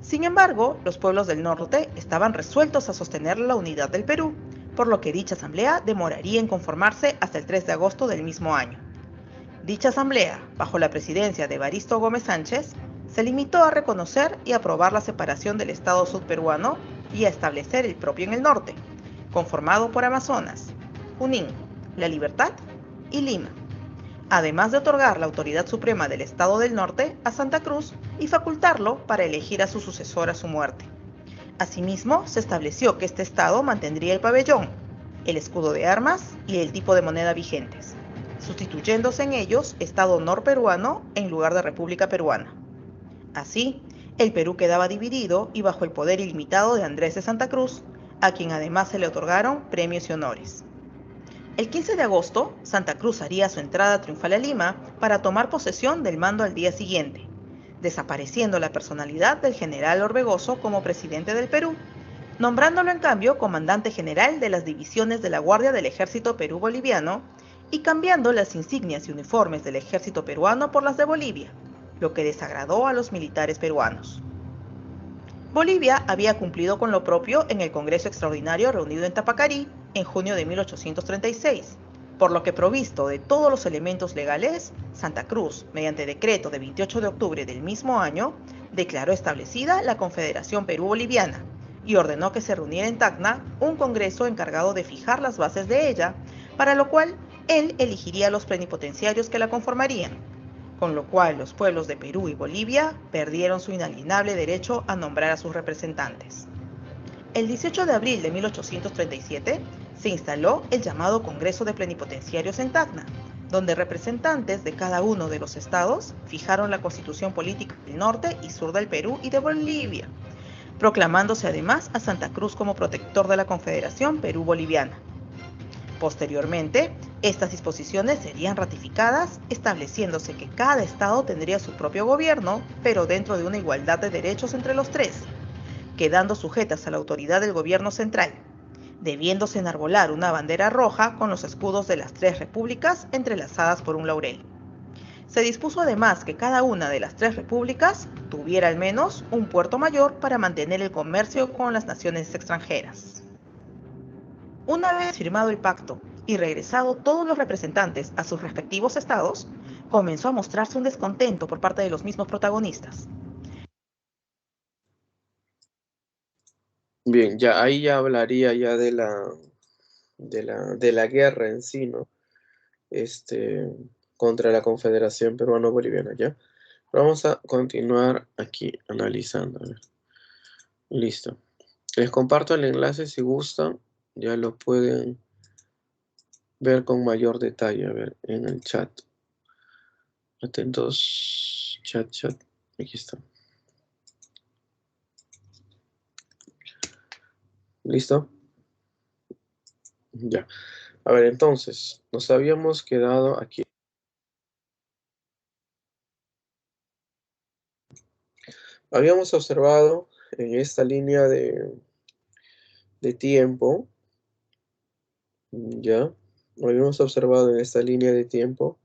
Speaker 7: Sin embargo, los pueblos del norte estaban resueltos a sostener la unidad del Perú, por lo que dicha asamblea demoraría en conformarse hasta el 3 de agosto del mismo año. Dicha asamblea, bajo la presidencia de Evaristo Gómez Sánchez, se limitó a reconocer y aprobar la separación del Estado sudperuano y a establecer el propio en el norte, conformado por Amazonas, Junín, La Libertad y Lima, además de otorgar la autoridad suprema del Estado del Norte a Santa Cruz y facultarlo para elegir a su sucesor a su muerte. Asimismo, se estableció que este Estado mantendría el pabellón, el escudo de armas y el tipo de moneda vigentes, sustituyéndose en ellos Estado norperuano en lugar de República Peruana. Así, el Perú quedaba dividido y bajo el poder ilimitado de Andrés de Santa Cruz, a quien además se le otorgaron premios y honores. El 15 de agosto, Santa Cruz haría su entrada triunfal a Lima para tomar posesión del mando al día siguiente, desapareciendo la personalidad del general Orbegoso como presidente del Perú, nombrándolo en cambio comandante general de las divisiones de la Guardia del Ejército Perú-Boliviano y cambiando las insignias y uniformes del ejército peruano por las de Bolivia, lo que desagradó a los militares peruanos. Bolivia había cumplido con lo propio en el Congreso Extraordinario reunido en Tapacarí en junio de 1836, por lo que provisto de todos los elementos legales, Santa Cruz, mediante decreto de 28 de octubre del mismo año, declaró establecida la Confederación Perú-Boliviana y ordenó que se reuniera en Tacna un congreso encargado de fijar las bases de ella, para lo cual él elegiría a los plenipotenciarios que la conformarían, con lo cual los pueblos de Perú y Bolivia perdieron su inalienable derecho a nombrar a sus representantes. El 18 de abril de 1837 se instaló el llamado Congreso de Plenipotenciarios en Tacna, donde representantes de cada uno de los estados fijaron la constitución política del norte y sur del Perú y de Bolivia, proclamándose además a Santa Cruz como protector de la Confederación Perú-Boliviana. Posteriormente, estas disposiciones serían ratificadas, estableciéndose que cada estado tendría su propio gobierno, pero dentro de una igualdad de derechos entre los tres, quedando sujetas a la autoridad del gobierno central, debiéndose enarbolar una bandera roja con los escudos de las tres repúblicas entrelazadas por un laurel. Se dispuso además que cada una de las tres repúblicas tuviera al menos un puerto mayor para mantener el comercio con las naciones extranjeras. Una vez firmado el pacto y regresado todos los representantes a sus respectivos estados, comenzó a mostrarse un descontento por parte de los mismos protagonistas.
Speaker 1: Bien, ya ahí ya hablaría ya de la guerra en sí, ¿no? Contra la Confederación Peruano-Boliviana, ¿ya? Vamos a continuar aquí analizando. A ver. Listo. Les comparto el enlace si gustan, ya lo pueden ver con mayor detalle, a ver, en el chat. Atentos, chat, aquí está. ¿Listo? Ya. A ver, entonces, nos habíamos quedado aquí. Habíamos observado en esta línea de tiempo, ya, habíamos observado en esta línea de tiempo,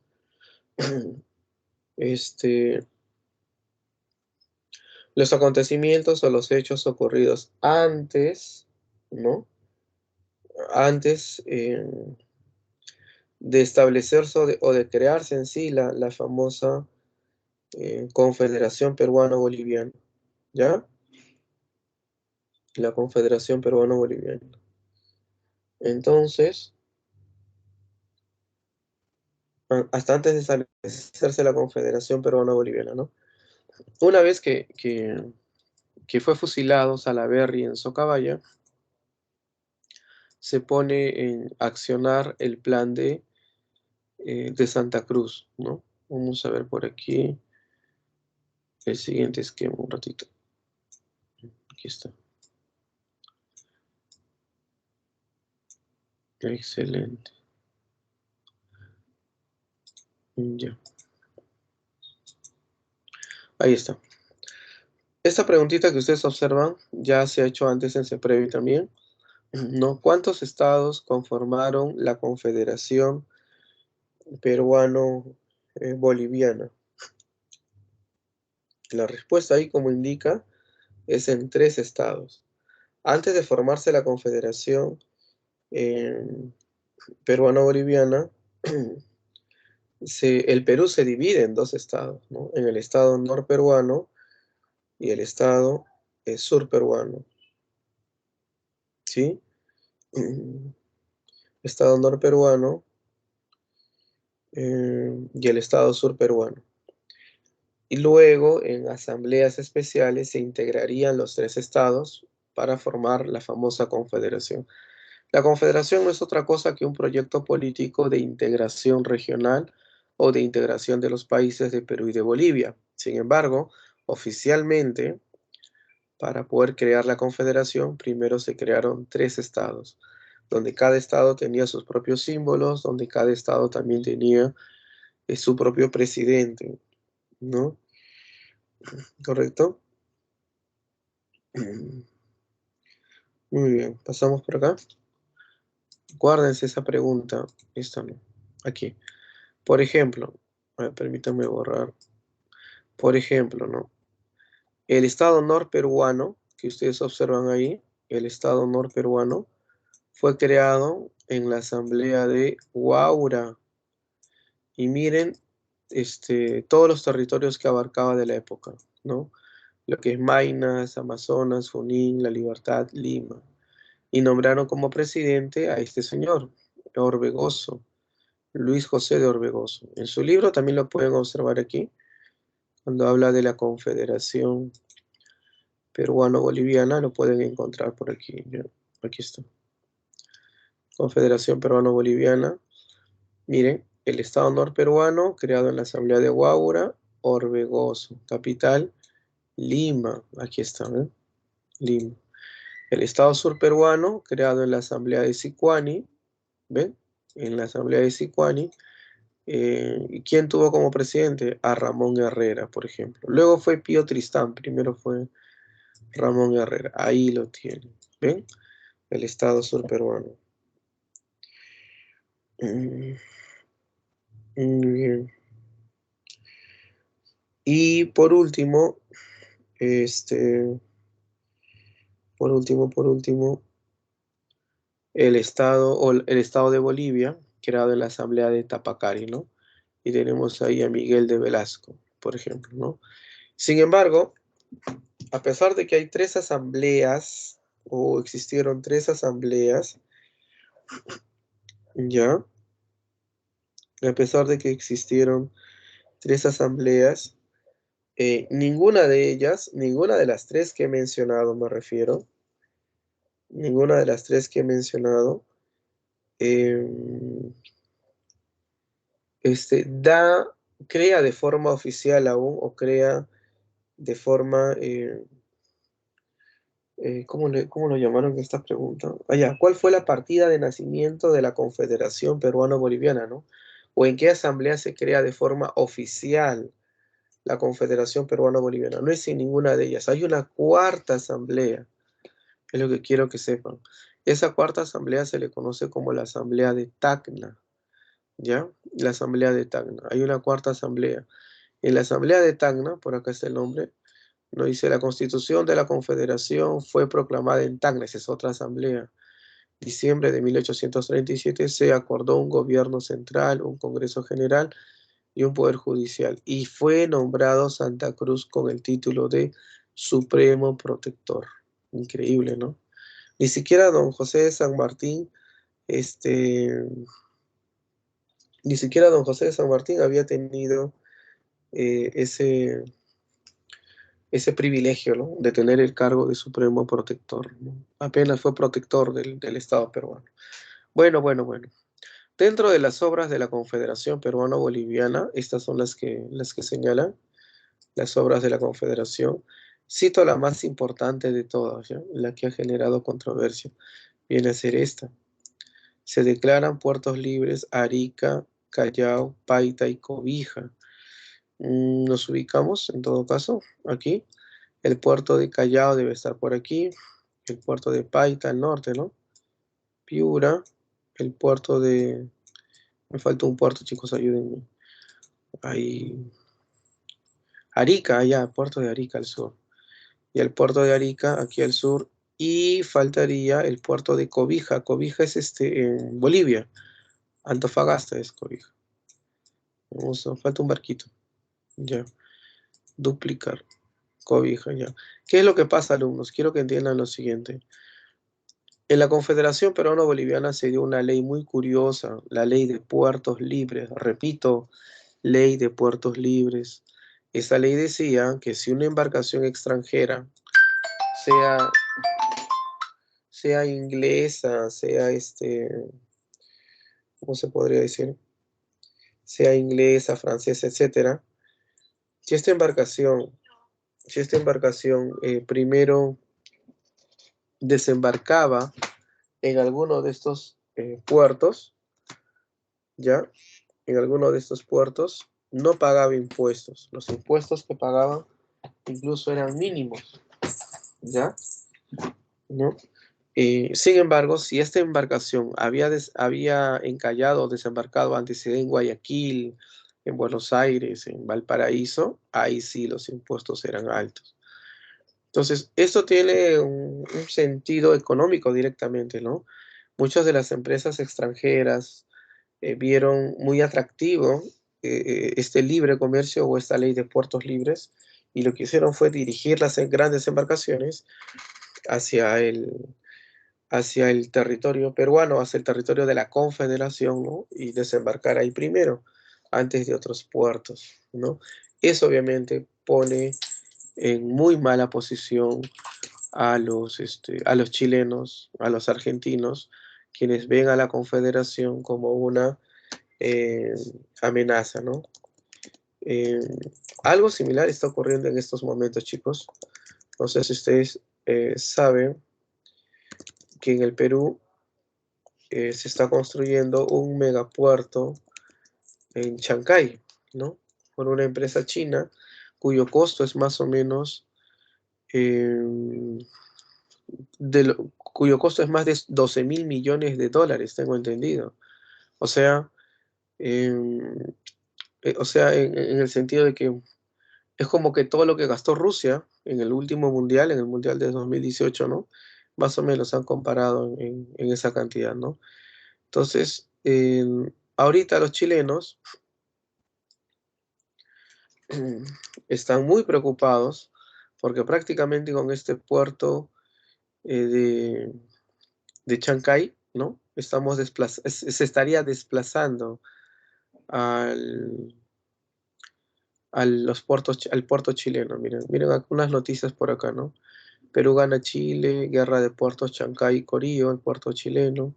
Speaker 1: los acontecimientos o los hechos ocurridos antes, ¿no? Antes de establecerse o de crearse en sí la famosa Confederación Peruano-Boliviana, ¿ya? La Confederación Peruano-Boliviana. Entonces, hasta antes de establecerse la Confederación Peruano-Boliviana, ¿no? Una vez que fue fusilado Salaverry en Socabaya, se pone en accionar el plan de Santa Cruz, ¿no? Vamos a ver por aquí el siguiente esquema un ratito. Aquí está. Excelente. Ya. Ahí está. Esta preguntita que ustedes observan ya se ha hecho antes en CEPREVI también, ¿no? ¿Cuántos estados conformaron la Confederación Peruano-Boliviana? La respuesta ahí, como indica, es en 3 estados. Antes de formarse la Confederación Peruano-Boliviana, el Perú se divide en 2 estados, ¿no? En el estado norperuano y el estado surperuano. ¿Sí? Estado norperuano y el estado surperuano. Y luego, en asambleas especiales, se integrarían los 3 estados para formar la famosa confederación. La confederación no es otra cosa que un proyecto político de integración regional o de integración de los países de Perú y de Bolivia. Sin embargo, oficialmente, para poder crear la confederación, primero se crearon 3 estados, donde cada estado tenía sus propios símbolos, donde cada estado también tenía su propio presidente, ¿no? ¿Correcto? Muy bien, pasamos por acá. Guárdense esa pregunta, esta no, aquí. Por ejemplo, permítanme borrar. Por ejemplo, ¿no? El estado norperuano, que ustedes observan ahí, el estado norperuano, fue creado en la asamblea de Huaura. Y miren todos los territorios que abarcaba de la época, ¿no? Lo que es Maynas, Amazonas, Junín, La Libertad, Lima. Y nombraron como presidente a este señor, Orbegoso, Luis José de Orbegoso. En su libro también lo pueden observar aquí, cuando habla de la Confederación Peruano-Boliviana, lo pueden encontrar por aquí. ¿Ya? Aquí está. Confederación Peruano-Boliviana. Miren, el Estado norperuano, creado en la Asamblea de Huaura, Orbegoso. Capital, Lima. Aquí está, ¿eh? Lima. El Estado surperuano, creado en la Asamblea de Sicuani. ¿Ven? En la Asamblea de Sicuani. ¿Y quién tuvo como presidente? A Ramón Herrera, por ejemplo. Luego fue Pío Tristán, primero fue Ramón Herrera. Ahí lo tienen. ¿Ven? El Estado surperuano. Muy bien. Y por último, por último, el Estado de Bolivia, creado en la Asamblea de Tapacari, ¿no? Y tenemos ahí a Miguel de Velasco, por ejemplo, ¿no? Sin embargo, a pesar de que hay 3 asambleas, o existieron 3 asambleas, ¿ya? A pesar de que existieron 3 asambleas, ninguna de ellas, ninguna de las 3 que he mencionado, me refiero, ninguna de las 3 que he mencionado, crea de forma oficial aún, o crea de forma, ¿cómo lo llamaron en esta pregunta? ¿Cuál fue la partida de nacimiento de la Confederación Peruano-Boliviana, no? ¿O en qué asamblea se crea de forma oficial la Confederación Peruano-Boliviana? No es en ninguna de ellas. Hay una 4ª asamblea, es lo que quiero que sepan. Esa 4ª asamblea se le conoce como la Asamblea de Tacna, ¿ya? La Asamblea de Tacna. Hay una 4ª asamblea. En la Asamblea de Tacna, por acá está el nombre, nos dice: la Constitución de la Confederación fue proclamada en Tacna. Esa es otra asamblea. Diciembre de 1837 se acordó un gobierno central, un Congreso General y un Poder Judicial. Y fue nombrado Santa Cruz con el título de Supremo Protector. Increíble, ¿no? Ni siquiera don José de San Martín, ni siquiera don José de San Martín había tenido ese privilegio, ¿no? De tener el cargo de Supremo Protector, ¿no? Apenas fue protector del Estado peruano. Bueno. Dentro de las obras de la Confederación Peruano-Boliviana, estas son las que señalan las obras de la Confederación. Cito la más importante de todas, ¿ya? La que ha generado controversia. Viene a ser esta. Se declaran puertos libres Arica, Callao, Paita y Cobija. Nos ubicamos, en todo caso, aquí. El puerto de Callao debe estar por aquí. El puerto de Paita, al norte, ¿no? Piura. El puerto de... Me falta un puerto, chicos, ayúdenme. Ahí. Arica, allá, puerto de Arica al sur. Y el puerto de Arica aquí al sur. Y faltaría el puerto de Cobija. Cobija es en Bolivia. Antofagasta es Cobija. Falta un barquito. Ya. Duplicar. Cobija, ya. ¿Qué es lo que pasa, alumnos? Quiero que entiendan lo siguiente. En la Confederación Peruano-Boliviana se dio una ley muy curiosa, la ley de puertos libres. Repito, ley de puertos libres. Esta ley decía que si una embarcación extranjera, sea inglesa, sea ¿cómo se podría decir? Sea inglesa, francesa, etcétera, si esta embarcación primero desembarcaba en alguno de estos puertos, ¿ya? En alguno de estos puertos no pagaba impuestos. Los impuestos que pagaban incluso eran mínimos, ¿ya? ¿No? Sin embargo, si esta embarcación había encallado o desembarcado antes en Guayaquil, en Buenos Aires, en Valparaíso, ahí sí los impuestos eran altos. Entonces, esto tiene un sentido económico directamente, ¿no? muchas de las empresas extranjeras vieron muy atractivo este libre comercio o esta ley de puertos libres, y lo que hicieron fue dirigir las grandes embarcaciones hacia el territorio peruano, hacia el territorio de la Confederación, ¿no? Y desembarcar ahí primero, antes de otros puertos, ¿no? Eso obviamente pone en muy mala posición a los chilenos, a los argentinos, quienes ven a la Confederación como una amenaza, ¿no? Algo similar está ocurriendo en estos momentos, chicos. No sé si ustedes saben que en el Perú se está construyendo un megapuerto en Chancay, ¿no? Por una empresa china cuyo costo es más o menos cuyo costo es más de 12.000 millones de dólares, tengo entendido. O sea, en el sentido de que es como que todo lo que gastó Rusia en el último mundial, en el mundial de 2018, ¿no? Más o menos han comparado en esa cantidad, ¿no? Entonces, ahorita los chilenos están muy preocupados porque prácticamente con este puerto de Chancay, ¿no? Se estaría desplazando al puerto chileno. Miren algunas noticias por acá, ¿no? Perú gana Chile, guerra de puertos Chancay y Corío, el puerto chileno.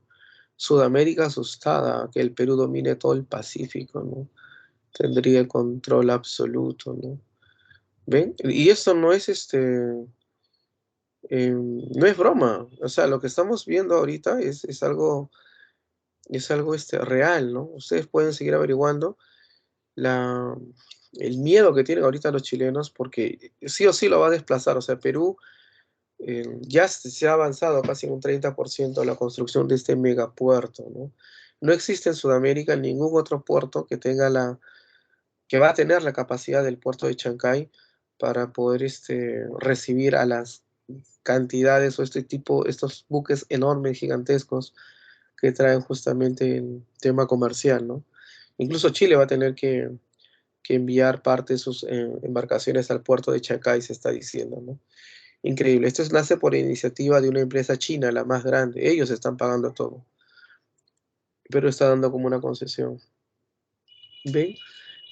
Speaker 1: Sudamérica asustada, que el Perú domine todo el Pacífico, ¿no? Tendría control absoluto, ¿no? ¿Ven? Y esto no es no es broma. O sea, lo que estamos viendo ahorita es algo real, ¿no? Ustedes pueden seguir averiguando el miedo que tienen ahorita los chilenos, porque sí o sí lo va a desplazar. O sea, Perú ya se ha avanzado casi un 30% la construcción de este megapuerto, ¿no? No existe en Sudamérica ningún otro puerto que va a tener la capacidad del puerto de Chancay para poder recibir a las cantidades o estos buques enormes, gigantescos, que traen justamente el tema comercial, ¿no? Incluso Chile va a tener que enviar parte de sus embarcaciones al puerto de Chancay, se está diciendo, ¿no? Increíble. Esto nace por iniciativa de una empresa china, la más grande. Ellos están pagando todo, pero está dando como una concesión. ¿Ven?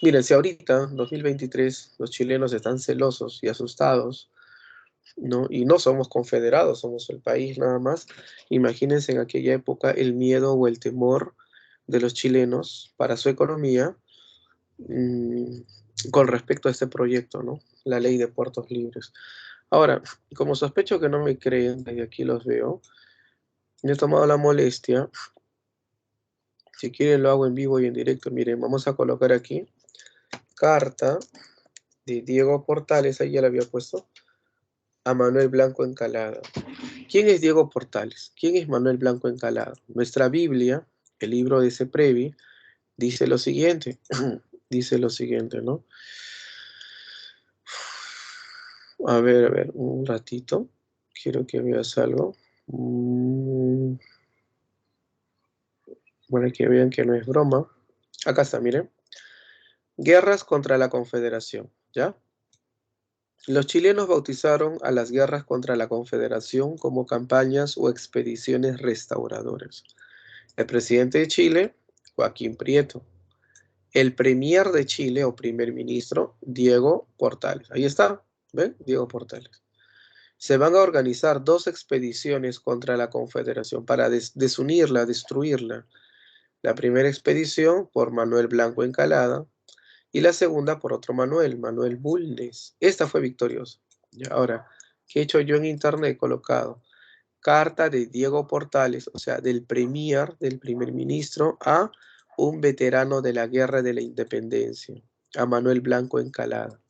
Speaker 1: Miren, si ahorita, 2023, los chilenos están celosos y asustados, ¿no? Y no somos confederados, somos el país nada más. Imagínense en aquella época el miedo o el temor de los chilenos para su economía con respecto a este proyecto, ¿no? La ley de puertos libres. Ahora, como sospecho que no me creen, y aquí los veo, me he tomado la molestia, si quieren lo hago en vivo y en directo, miren, vamos a colocar aquí, carta de Diego Portales, ahí ya la había puesto, a Manuel Blanco Encalada. ¿Quién es Diego Portales? ¿Quién es Manuel Blanco Encalada? Nuestra Biblia, el libro de Seprevi, dice lo siguiente, ¿no? A ver, un ratito, quiero que veas algo. Bueno, que vean que no es broma. Acá está, miren. Guerras contra la Confederación, ¿ya? Los chilenos bautizaron a las guerras contra la Confederación como campañas o expediciones restauradoras. El presidente de Chile, Joaquín Prieto. El premier de Chile o primer ministro, Diego Portales. Ahí está, ¿ven? Diego Portales. Se van a organizar 2 expediciones contra la Confederación para desunirla, destruirla. La primera expedición por Manuel Blanco Encalada y la segunda por otro Manuel Bulnes. Esta fue victoriosa. Y ahora, ¿qué he hecho yo en internet? He colocado carta de Diego Portales, o sea, del premier, del primer ministro, a un veterano de la Guerra de la Independencia, a Manuel Blanco Encalada.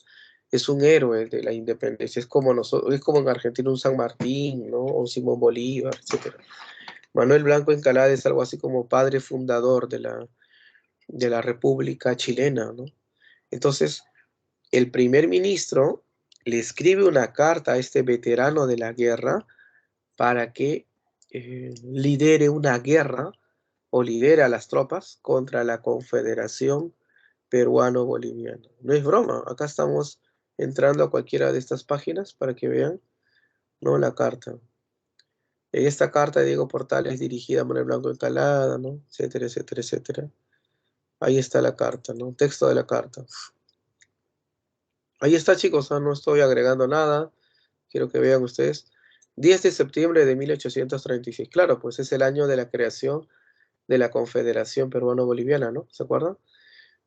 Speaker 1: Es un héroe de la independencia, es como nosotros, es como en Argentina un San Martín, ¿no? O Simón Bolívar, etc. Manuel Blanco Encalada es algo así como padre fundador de la República Chilena, ¿no? Entonces, el primer ministro le escribe una carta a este veterano de la guerra para que lidere una guerra o lidera a las tropas contra la Confederación Peruano-Boliviana. No es broma, acá estamos entrando a cualquiera de estas páginas para que vean, ¿no? La carta. En esta carta de Diego Portales dirigida a Manuel Blanco Encalada, ¿no? Etcétera, etcétera, etcétera. Ahí está la carta, ¿no? Texto de la carta. Ahí está, chicos, no estoy agregando nada. Quiero que vean ustedes. 10 de septiembre de 1836. Claro, pues es el año de la creación de la Confederación Peruano-Boliviana, ¿no? ¿Se acuerdan?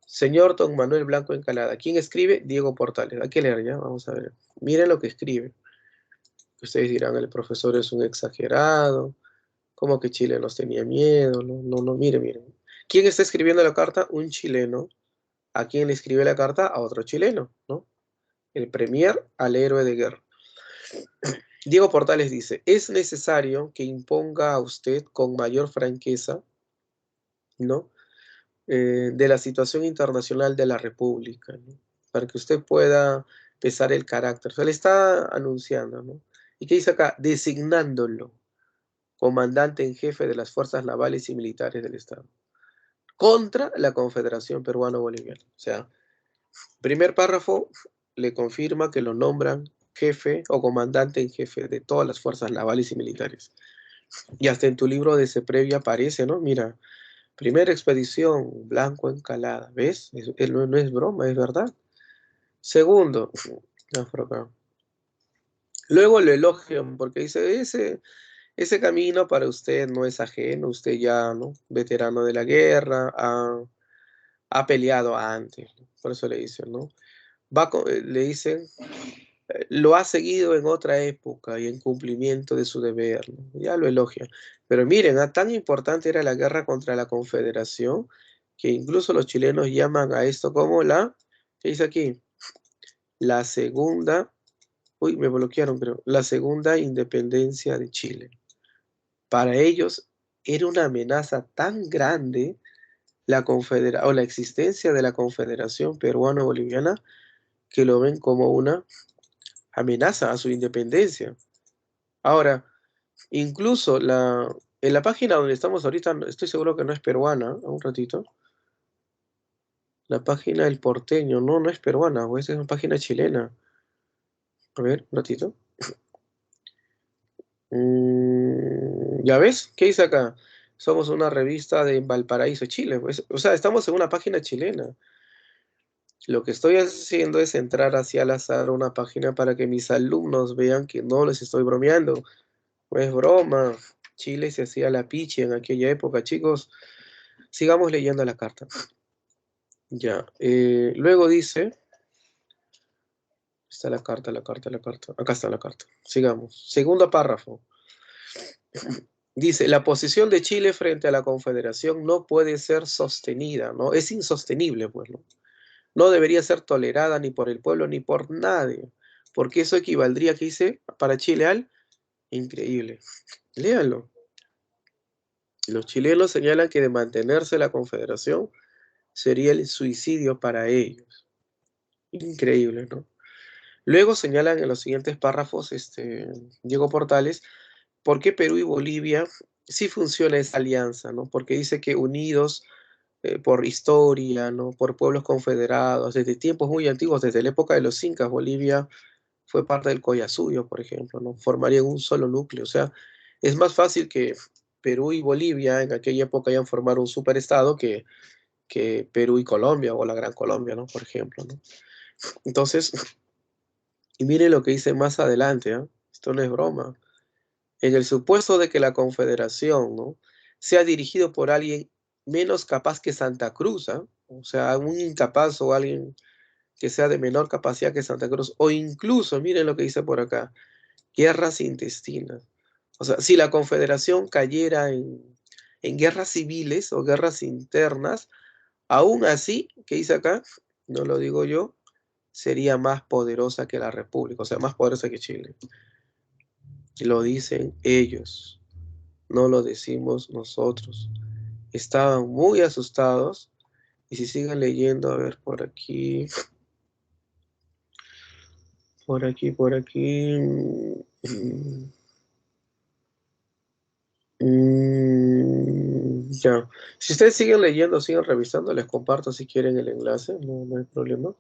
Speaker 1: Señor Don Manuel Blanco Encalada. ¿Quién escribe? Diego Portales. Hay que leer ya, vamos a ver. Miren lo que escribe. Ustedes dirán, el profesor es un exagerado. ¿Cómo que Chile nos tenía miedo? No, miren. ¿Quién está escribiendo la carta? Un chileno. ¿A quién le escribe la carta? A otro chileno, ¿no? El premier al héroe de guerra. Diego Portales dice, es necesario que imponga a usted con mayor franqueza, ¿no? De la situación internacional de la República, ¿no? Para que usted pueda pesar el carácter. O sea, le está anunciando, ¿no? ¿Y qué dice acá? Designándolo comandante en jefe de las fuerzas navales y militares del Estado contra la Confederación Peruano-Boliviana. O sea, primer párrafo le confirma que lo nombran jefe o comandante en jefe de todas las fuerzas navales y militares. Y hasta en tu libro de previa aparece, ¿no? Mira, primera expedición, Blanco Encalada, ¿ves? No es broma, es verdad. Segundo, no, por acá. Luego lo elogian porque dice, ese camino para usted no es ajeno, usted ya, ¿no? Veterano de la guerra, ha peleado antes, ¿no? Por eso le dicen, ¿no? Le dicen, lo ha seguido en otra época y en cumplimiento de su deber, ¿no? Ya lo elogia. Pero miren, tan importante era la guerra contra la Confederación que incluso los chilenos llaman a esto como ¿qué dice aquí? La segunda, uy, me bloquearon, pero la segunda independencia de Chile. Para ellos era una amenaza tan grande la existencia de la Confederación Peruano-Boliviana que lo ven como una amenaza a su independencia. Ahora, incluso en la página donde estamos ahorita, estoy seguro que no es peruana, un ratito. La página del Porteño, no es peruana, es una página chilena. A ver, un ratito. ¿Ya ves? ¿Qué dice acá? Somos una revista de Valparaíso, Chile. Pues, o sea, estamos en una página chilena. Lo que estoy haciendo es entrar hacia al azar una página para que mis alumnos vean que no les estoy bromeando. No es broma. Chile se hacía la pichi en aquella época, chicos. Sigamos leyendo la carta. Ya. Luego dice. Está la carta. Acá está la carta. Sigamos. Segundo párrafo. Dice, la posición de Chile frente a la Confederación no puede ser sostenida, ¿no? Es insostenible, pues, ¿no? No debería ser tolerada ni por el pueblo ni por nadie, porque eso equivaldría, ¿qué dice? Para Chile al increíble. Léanlo. Los chilenos señalan que de mantenerse la Confederación sería el suicidio para ellos. Increíble, ¿no? Luego señalan en los siguientes párrafos, Diego Portales, por qué Perú y Bolivia sí funciona esa alianza, ¿no? Porque dice que unidos por historia, ¿no? Por pueblos confederados, desde tiempos muy antiguos, desde la época de los incas, Bolivia fue parte del Collasuyo, por ejemplo, ¿no? Formarían un solo núcleo. O sea, es más fácil que Perú y Bolivia en aquella época hayan formado un superestado que Perú y Colombia o la Gran Colombia, ¿no? Por ejemplo, ¿no? Entonces, y miren lo que dice más adelante, ¿eh? Esto no es broma. En el supuesto de que la Confederación, ¿no? sea dirigido por alguien menos capaz que Santa Cruz, ¿eh? O sea, un incapaz o alguien que sea de menor capacidad que Santa Cruz, o incluso, miren lo que dice por acá, guerras intestinas. O sea, si la Confederación cayera en guerras civiles o guerras internas, aún así, ¿qué dice acá? No lo digo yo, sería más poderosa que la República, o sea, más poderosa que Chile. Lo dicen ellos, no lo decimos nosotros. Estaban muy asustados, y si siguen leyendo, a ver, por aquí. Ya. Si ustedes siguen leyendo, siguen revisando, les comparto si quieren el enlace, no hay problema.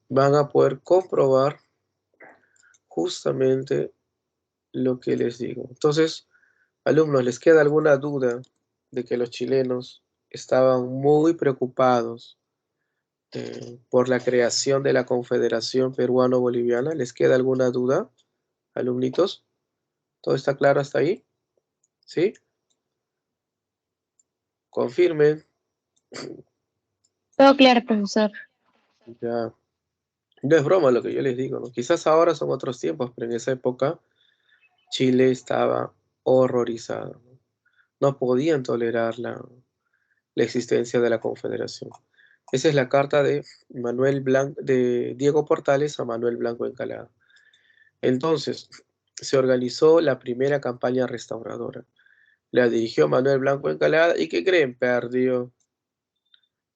Speaker 1: Van a poder comprobar justamente lo que les digo. Entonces, alumnos, ¿les queda alguna duda de que los chilenos estaban muy preocupados por la creación de la Confederación Peruano-Boliviana? ¿Les queda alguna duda, alumnitos? ¿Todo está claro hasta ahí? ¿Sí? Confirmen.
Speaker 8: Todo claro, profesor.
Speaker 1: Ya. No es broma lo que yo les digo, ¿no? Quizás ahora son otros tiempos, pero en esa época Chile estaba horrorizado, ¿no? No podían tolerar la existencia de la Confederación. Esa es la carta de de Diego Portales a Manuel Blanco Encalada. Entonces, se organizó la primera campaña restauradora. La dirigió Manuel Blanco Encalada y ¿qué creen? Perdió.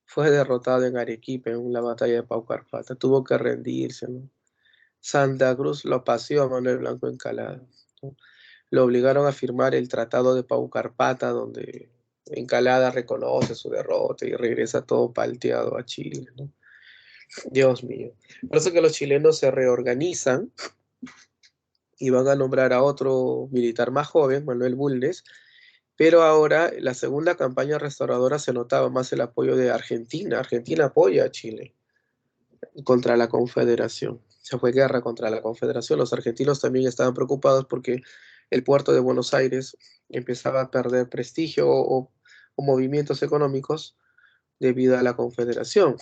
Speaker 1: Fue derrotado en Arequipa en la batalla de Paucarpata. Tuvo que rendirse, ¿no? Santa Cruz lo paseó a Manuel Blanco Encalada, ¿no? Lo obligaron a firmar el Tratado de Paucarpata, donde Encalada reconoce su derrota y regresa todo palteado a Chile, ¿no? Dios mío. Por eso que los chilenos se reorganizan y van a nombrar a otro militar más joven, Manuel Bulnes, pero ahora la segunda campaña restauradora se notaba más el apoyo de Argentina. Argentina apoya a Chile contra la Confederación. Se fue guerra contra la Confederación. Los argentinos también estaban preocupados porque el puerto de Buenos Aires empezaba a perder prestigio o movimientos económicos debido a la Confederación.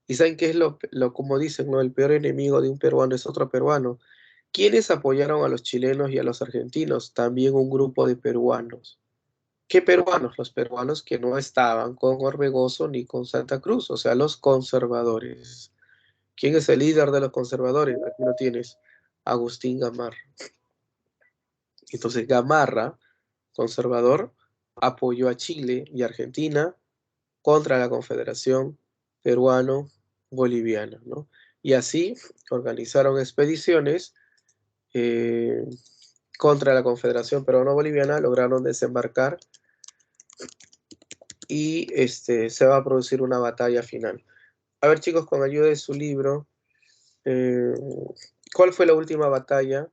Speaker 1: ¿Y saben qué es como dicen, ¿no? El peor enemigo de un peruano es otro peruano. ¿Quiénes apoyaron a los chilenos y a los argentinos? También un grupo de peruanos. ¿Qué peruanos? Los peruanos que no estaban con Orbegoso ni con Santa Cruz, o sea, los conservadores. ¿Quién es el líder de los conservadores? Aquí lo tienes, Agustín Gamarra. Entonces Gamarra, conservador, apoyó a Chile y Argentina contra la Confederación Peruano-Boliviana, ¿no? Y así organizaron expediciones contra la Confederación Peruano-Boliviana, lograron desembarcar y se va a producir una batalla final. A ver, chicos, con ayuda de su libro, ¿cuál fue la última batalla?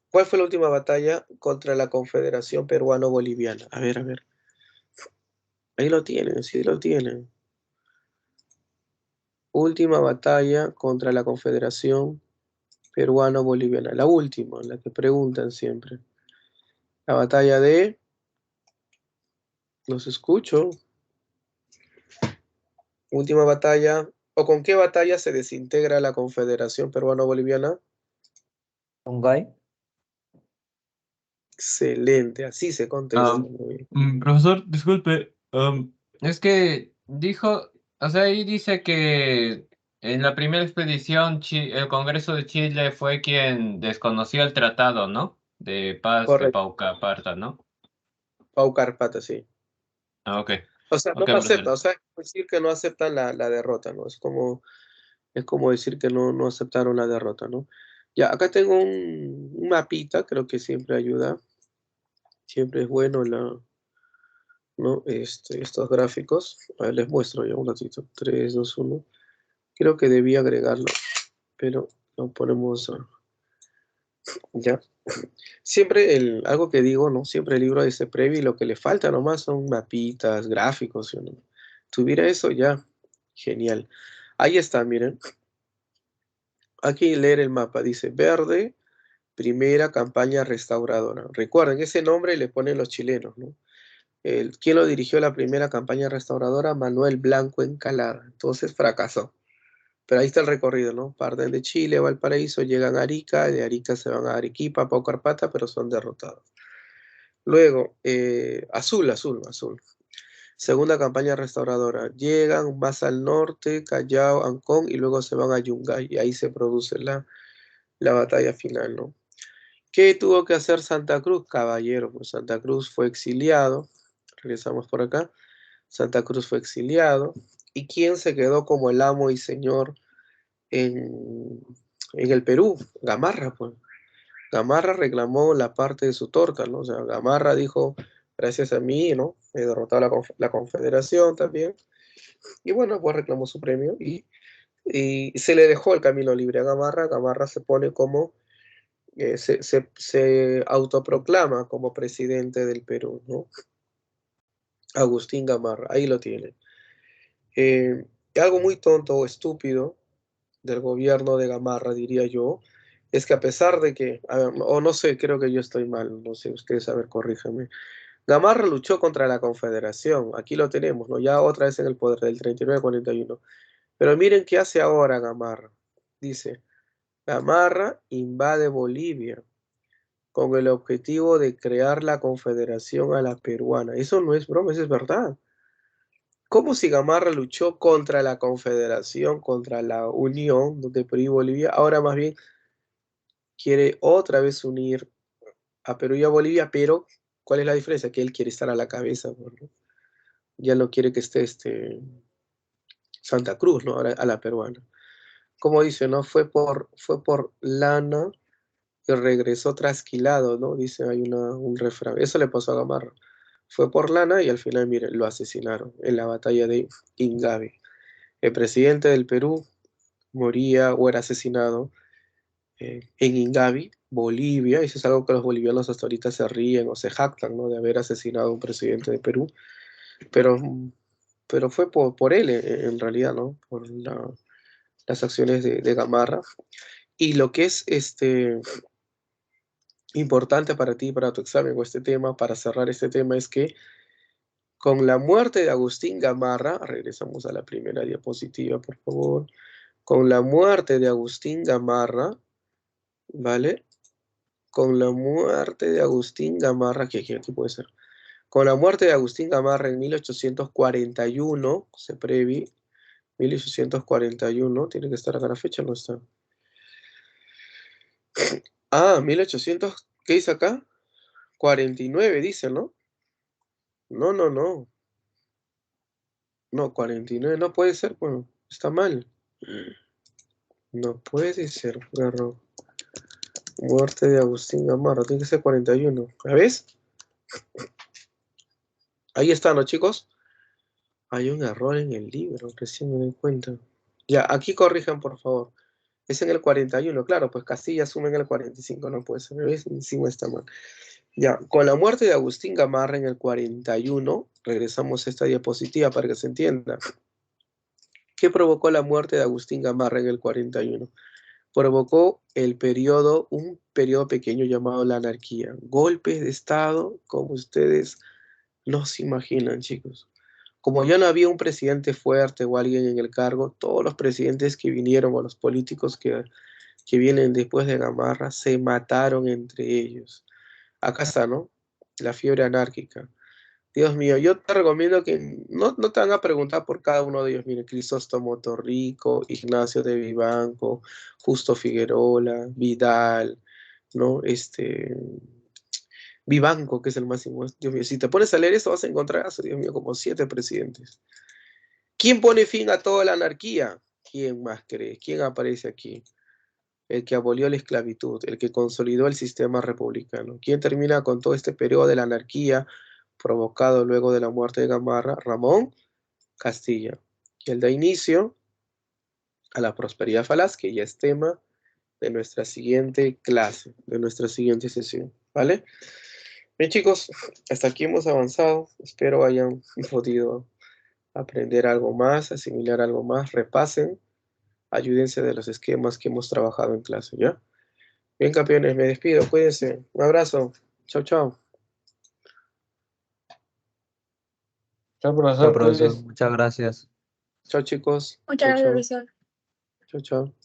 Speaker 1: ¿Cuál fue la última batalla contra la Confederación Peruano-Boliviana? A ver. Ahí lo tienen, sí lo tienen. Última batalla contra la Confederación Peruano-Boliviana. La última, la que preguntan siempre. La batalla de... Los escucho. Última batalla. ¿O con qué batalla se desintegra la Confederación Peruano-Boliviana?
Speaker 6: ¿Ungay?
Speaker 1: Excelente, así se contesta. Muy bien.
Speaker 4: Profesor, disculpe, es que dijo, o sea, ahí dice que en la primera expedición el Congreso de Chile fue quien desconoció el tratado, ¿no? De paz de
Speaker 1: Correcto,
Speaker 4: Paucarpata, ¿no?
Speaker 1: Paucarpata, sí.
Speaker 4: Ah, ok.
Speaker 1: O sea, no
Speaker 4: Ok,
Speaker 1: lo acepta,
Speaker 4: profesor.
Speaker 1: o sea, es decir que no aceptan la derrota, ¿no? Es como decir que no aceptaron la derrota, ¿no? Ya, acá tengo un mapita, creo que siempre ayuda, siempre es bueno ¿no? Estos gráficos. A ver, les muestro ya un ratito. 3, 2, 1. Creo que debía agregarlo, pero lo ponemos ya. Siempre algo que digo, ¿no? Siempre el libro dice previo y lo que le falta nomás son mapitas, gráficos, ¿sí, no? Tuviera eso ya, genial. Ahí está, miren. Aquí leer el mapa, dice verde, primera campaña restauradora. Recuerden, ese nombre le ponen los chilenos, ¿no? ¿Quién lo dirigió la primera campaña restauradora? Manuel Blanco Encalada. Entonces fracasó. Pero ahí está el recorrido, ¿no? Parten de Chile, Valparaíso, llegan a Arica, de Arica se van a Arequipa, Paucarpata, pero son derrotados. Luego, azul. Segunda campaña restauradora. Llegan más al norte, Callao, Ancón, y luego se van a Yungay, y ahí se produce la batalla final, ¿no? ¿Qué tuvo que hacer Santa Cruz? Caballero, pues Santa Cruz fue exiliado. Regresamos por acá. Santa Cruz fue exiliado. ¿Y quién se quedó como el amo y señor en en el Perú, Gamarra, pues. Gamarra reclamó la parte de su torta, ¿no? O sea, Gamarra dijo, gracias a mí, ¿no? He derrotado la Confederación también. Y bueno, pues reclamó su premio y se le dejó el camino libre a Gamarra. Gamarra se pone como, se autoproclama como presidente del Perú, ¿no? Agustín Gamarra, ahí lo tiene. Algo muy tonto o estúpido del gobierno de Gamarra, diría yo, es que a pesar de que, o no sé, creo que yo estoy mal, no sé, ustedes, a ver, corríjanme. Gamarra luchó contra la Confederación, aquí lo tenemos, ¿no? Ya otra vez en el poder del 39-41. Pero miren qué hace ahora Gamarra. Dice, Gamarra invade Bolivia con el objetivo de crear la Confederación a la peruana. Eso no es broma, eso es verdad. ¿Cómo si Gamarra luchó contra la Confederación, contra la Unión de Perú y Bolivia? Ahora más bien quiere otra vez unir a Perú y a Bolivia, pero ¿cuál es la diferencia? Que él quiere estar a la cabeza, ¿no? Ya no quiere que esté Santa Cruz, ¿no? Ahora a la peruana. Como dice, ¿no? Fue por lana y regresó trasquilado, ¿no? Dice, hay un refrán. Eso le pasó a Gamarra. Fue por lana y al final, miren, lo asesinaron en la batalla de Ingavi. El presidente del Perú moría o era asesinado en Ingavi, Bolivia. Eso es algo que los bolivianos hasta ahorita se ríen o se jactan, ¿no? De haber asesinado a un presidente de Perú. Pero fue por él, en realidad, ¿no? Por las acciones de Gamarra. Y lo que es importante para ti, para tu examen o este tema, para cerrar este tema, es que con la muerte de Agustín Gamarra, regresamos a la primera diapositiva, por favor. Con la muerte de Agustín Gamarra, ¿vale? Con la muerte de Agustín Gamarra, aquí puede ser. Con la muerte de Agustín Gamarra en 1841, se previ, 1841, tiene que estar acá la fecha, no está. 1800, ¿qué dice acá? 49 dice, ¿no? No. No, 49 no puede ser, bueno, está mal. No puede ser, garro. Muerte de Agustín Gamarra, tiene que ser 41. ¿La ves? Ahí está, ¿no, chicos? Hay un error en el libro, recién me doy cuenta. Ya, aquí corrijan, por favor. Es en el 41, claro, pues Castilla asume en el 45, no puede ser. ¿Ves? Encima está mal. Ya, con la muerte de Agustín Gamarra en el 41, regresamos a esta diapositiva para que se entienda. ¿Qué provocó la muerte de Agustín Gamarra en el 41? Provocó un periodo pequeño llamado la anarquía. Golpes de Estado, como ustedes no se imaginan, chicos. Como ya no había un presidente fuerte o alguien en el cargo, todos los presidentes que vinieron o los políticos que vienen después de Gamarra se mataron entre ellos. Acá está, ¿no? La fiebre anárquica. Dios mío, yo te recomiendo que no te van a preguntar por cada uno de ellos. Mire, Crisóstomo Torrico, Ignacio de Vivanco, Justo Figuerola, Vidal, ¿no? Vivanco, que es el máximo. Dios mío, si te pones a leer esto vas a encontrar, Dios mío, como 7 presidentes. ¿Quién pone fin a toda la anarquía? ¿Quién más cree? ¿Quién aparece aquí? El que abolió la esclavitud, el que consolidó el sistema republicano. ¿Quién termina con todo este periodo de la anarquía provocado luego de la muerte de Gamarra? Ramón Castilla. Y el da inicio a la prosperidad falaz, que ya es tema de nuestra siguiente clase, de nuestra siguiente sesión, ¿vale? Bien, chicos, hasta aquí hemos avanzado. Espero hayan podido aprender algo más, asimilar algo más, repasen, ayúdense de los esquemas que hemos trabajado en clase, ¿ya? Bien, campeones, me despido, cuídense. Un abrazo. Chao, chao.
Speaker 2: Chao,
Speaker 6: Chao,
Speaker 2: profesor,
Speaker 6: profesor.
Speaker 2: cuídese.
Speaker 6: Muchas gracias.
Speaker 1: Chao, chicos.
Speaker 8: Muchas
Speaker 1: Chao,
Speaker 8: gracias,
Speaker 1: chao.
Speaker 8: profesor.
Speaker 1: Chao, chao.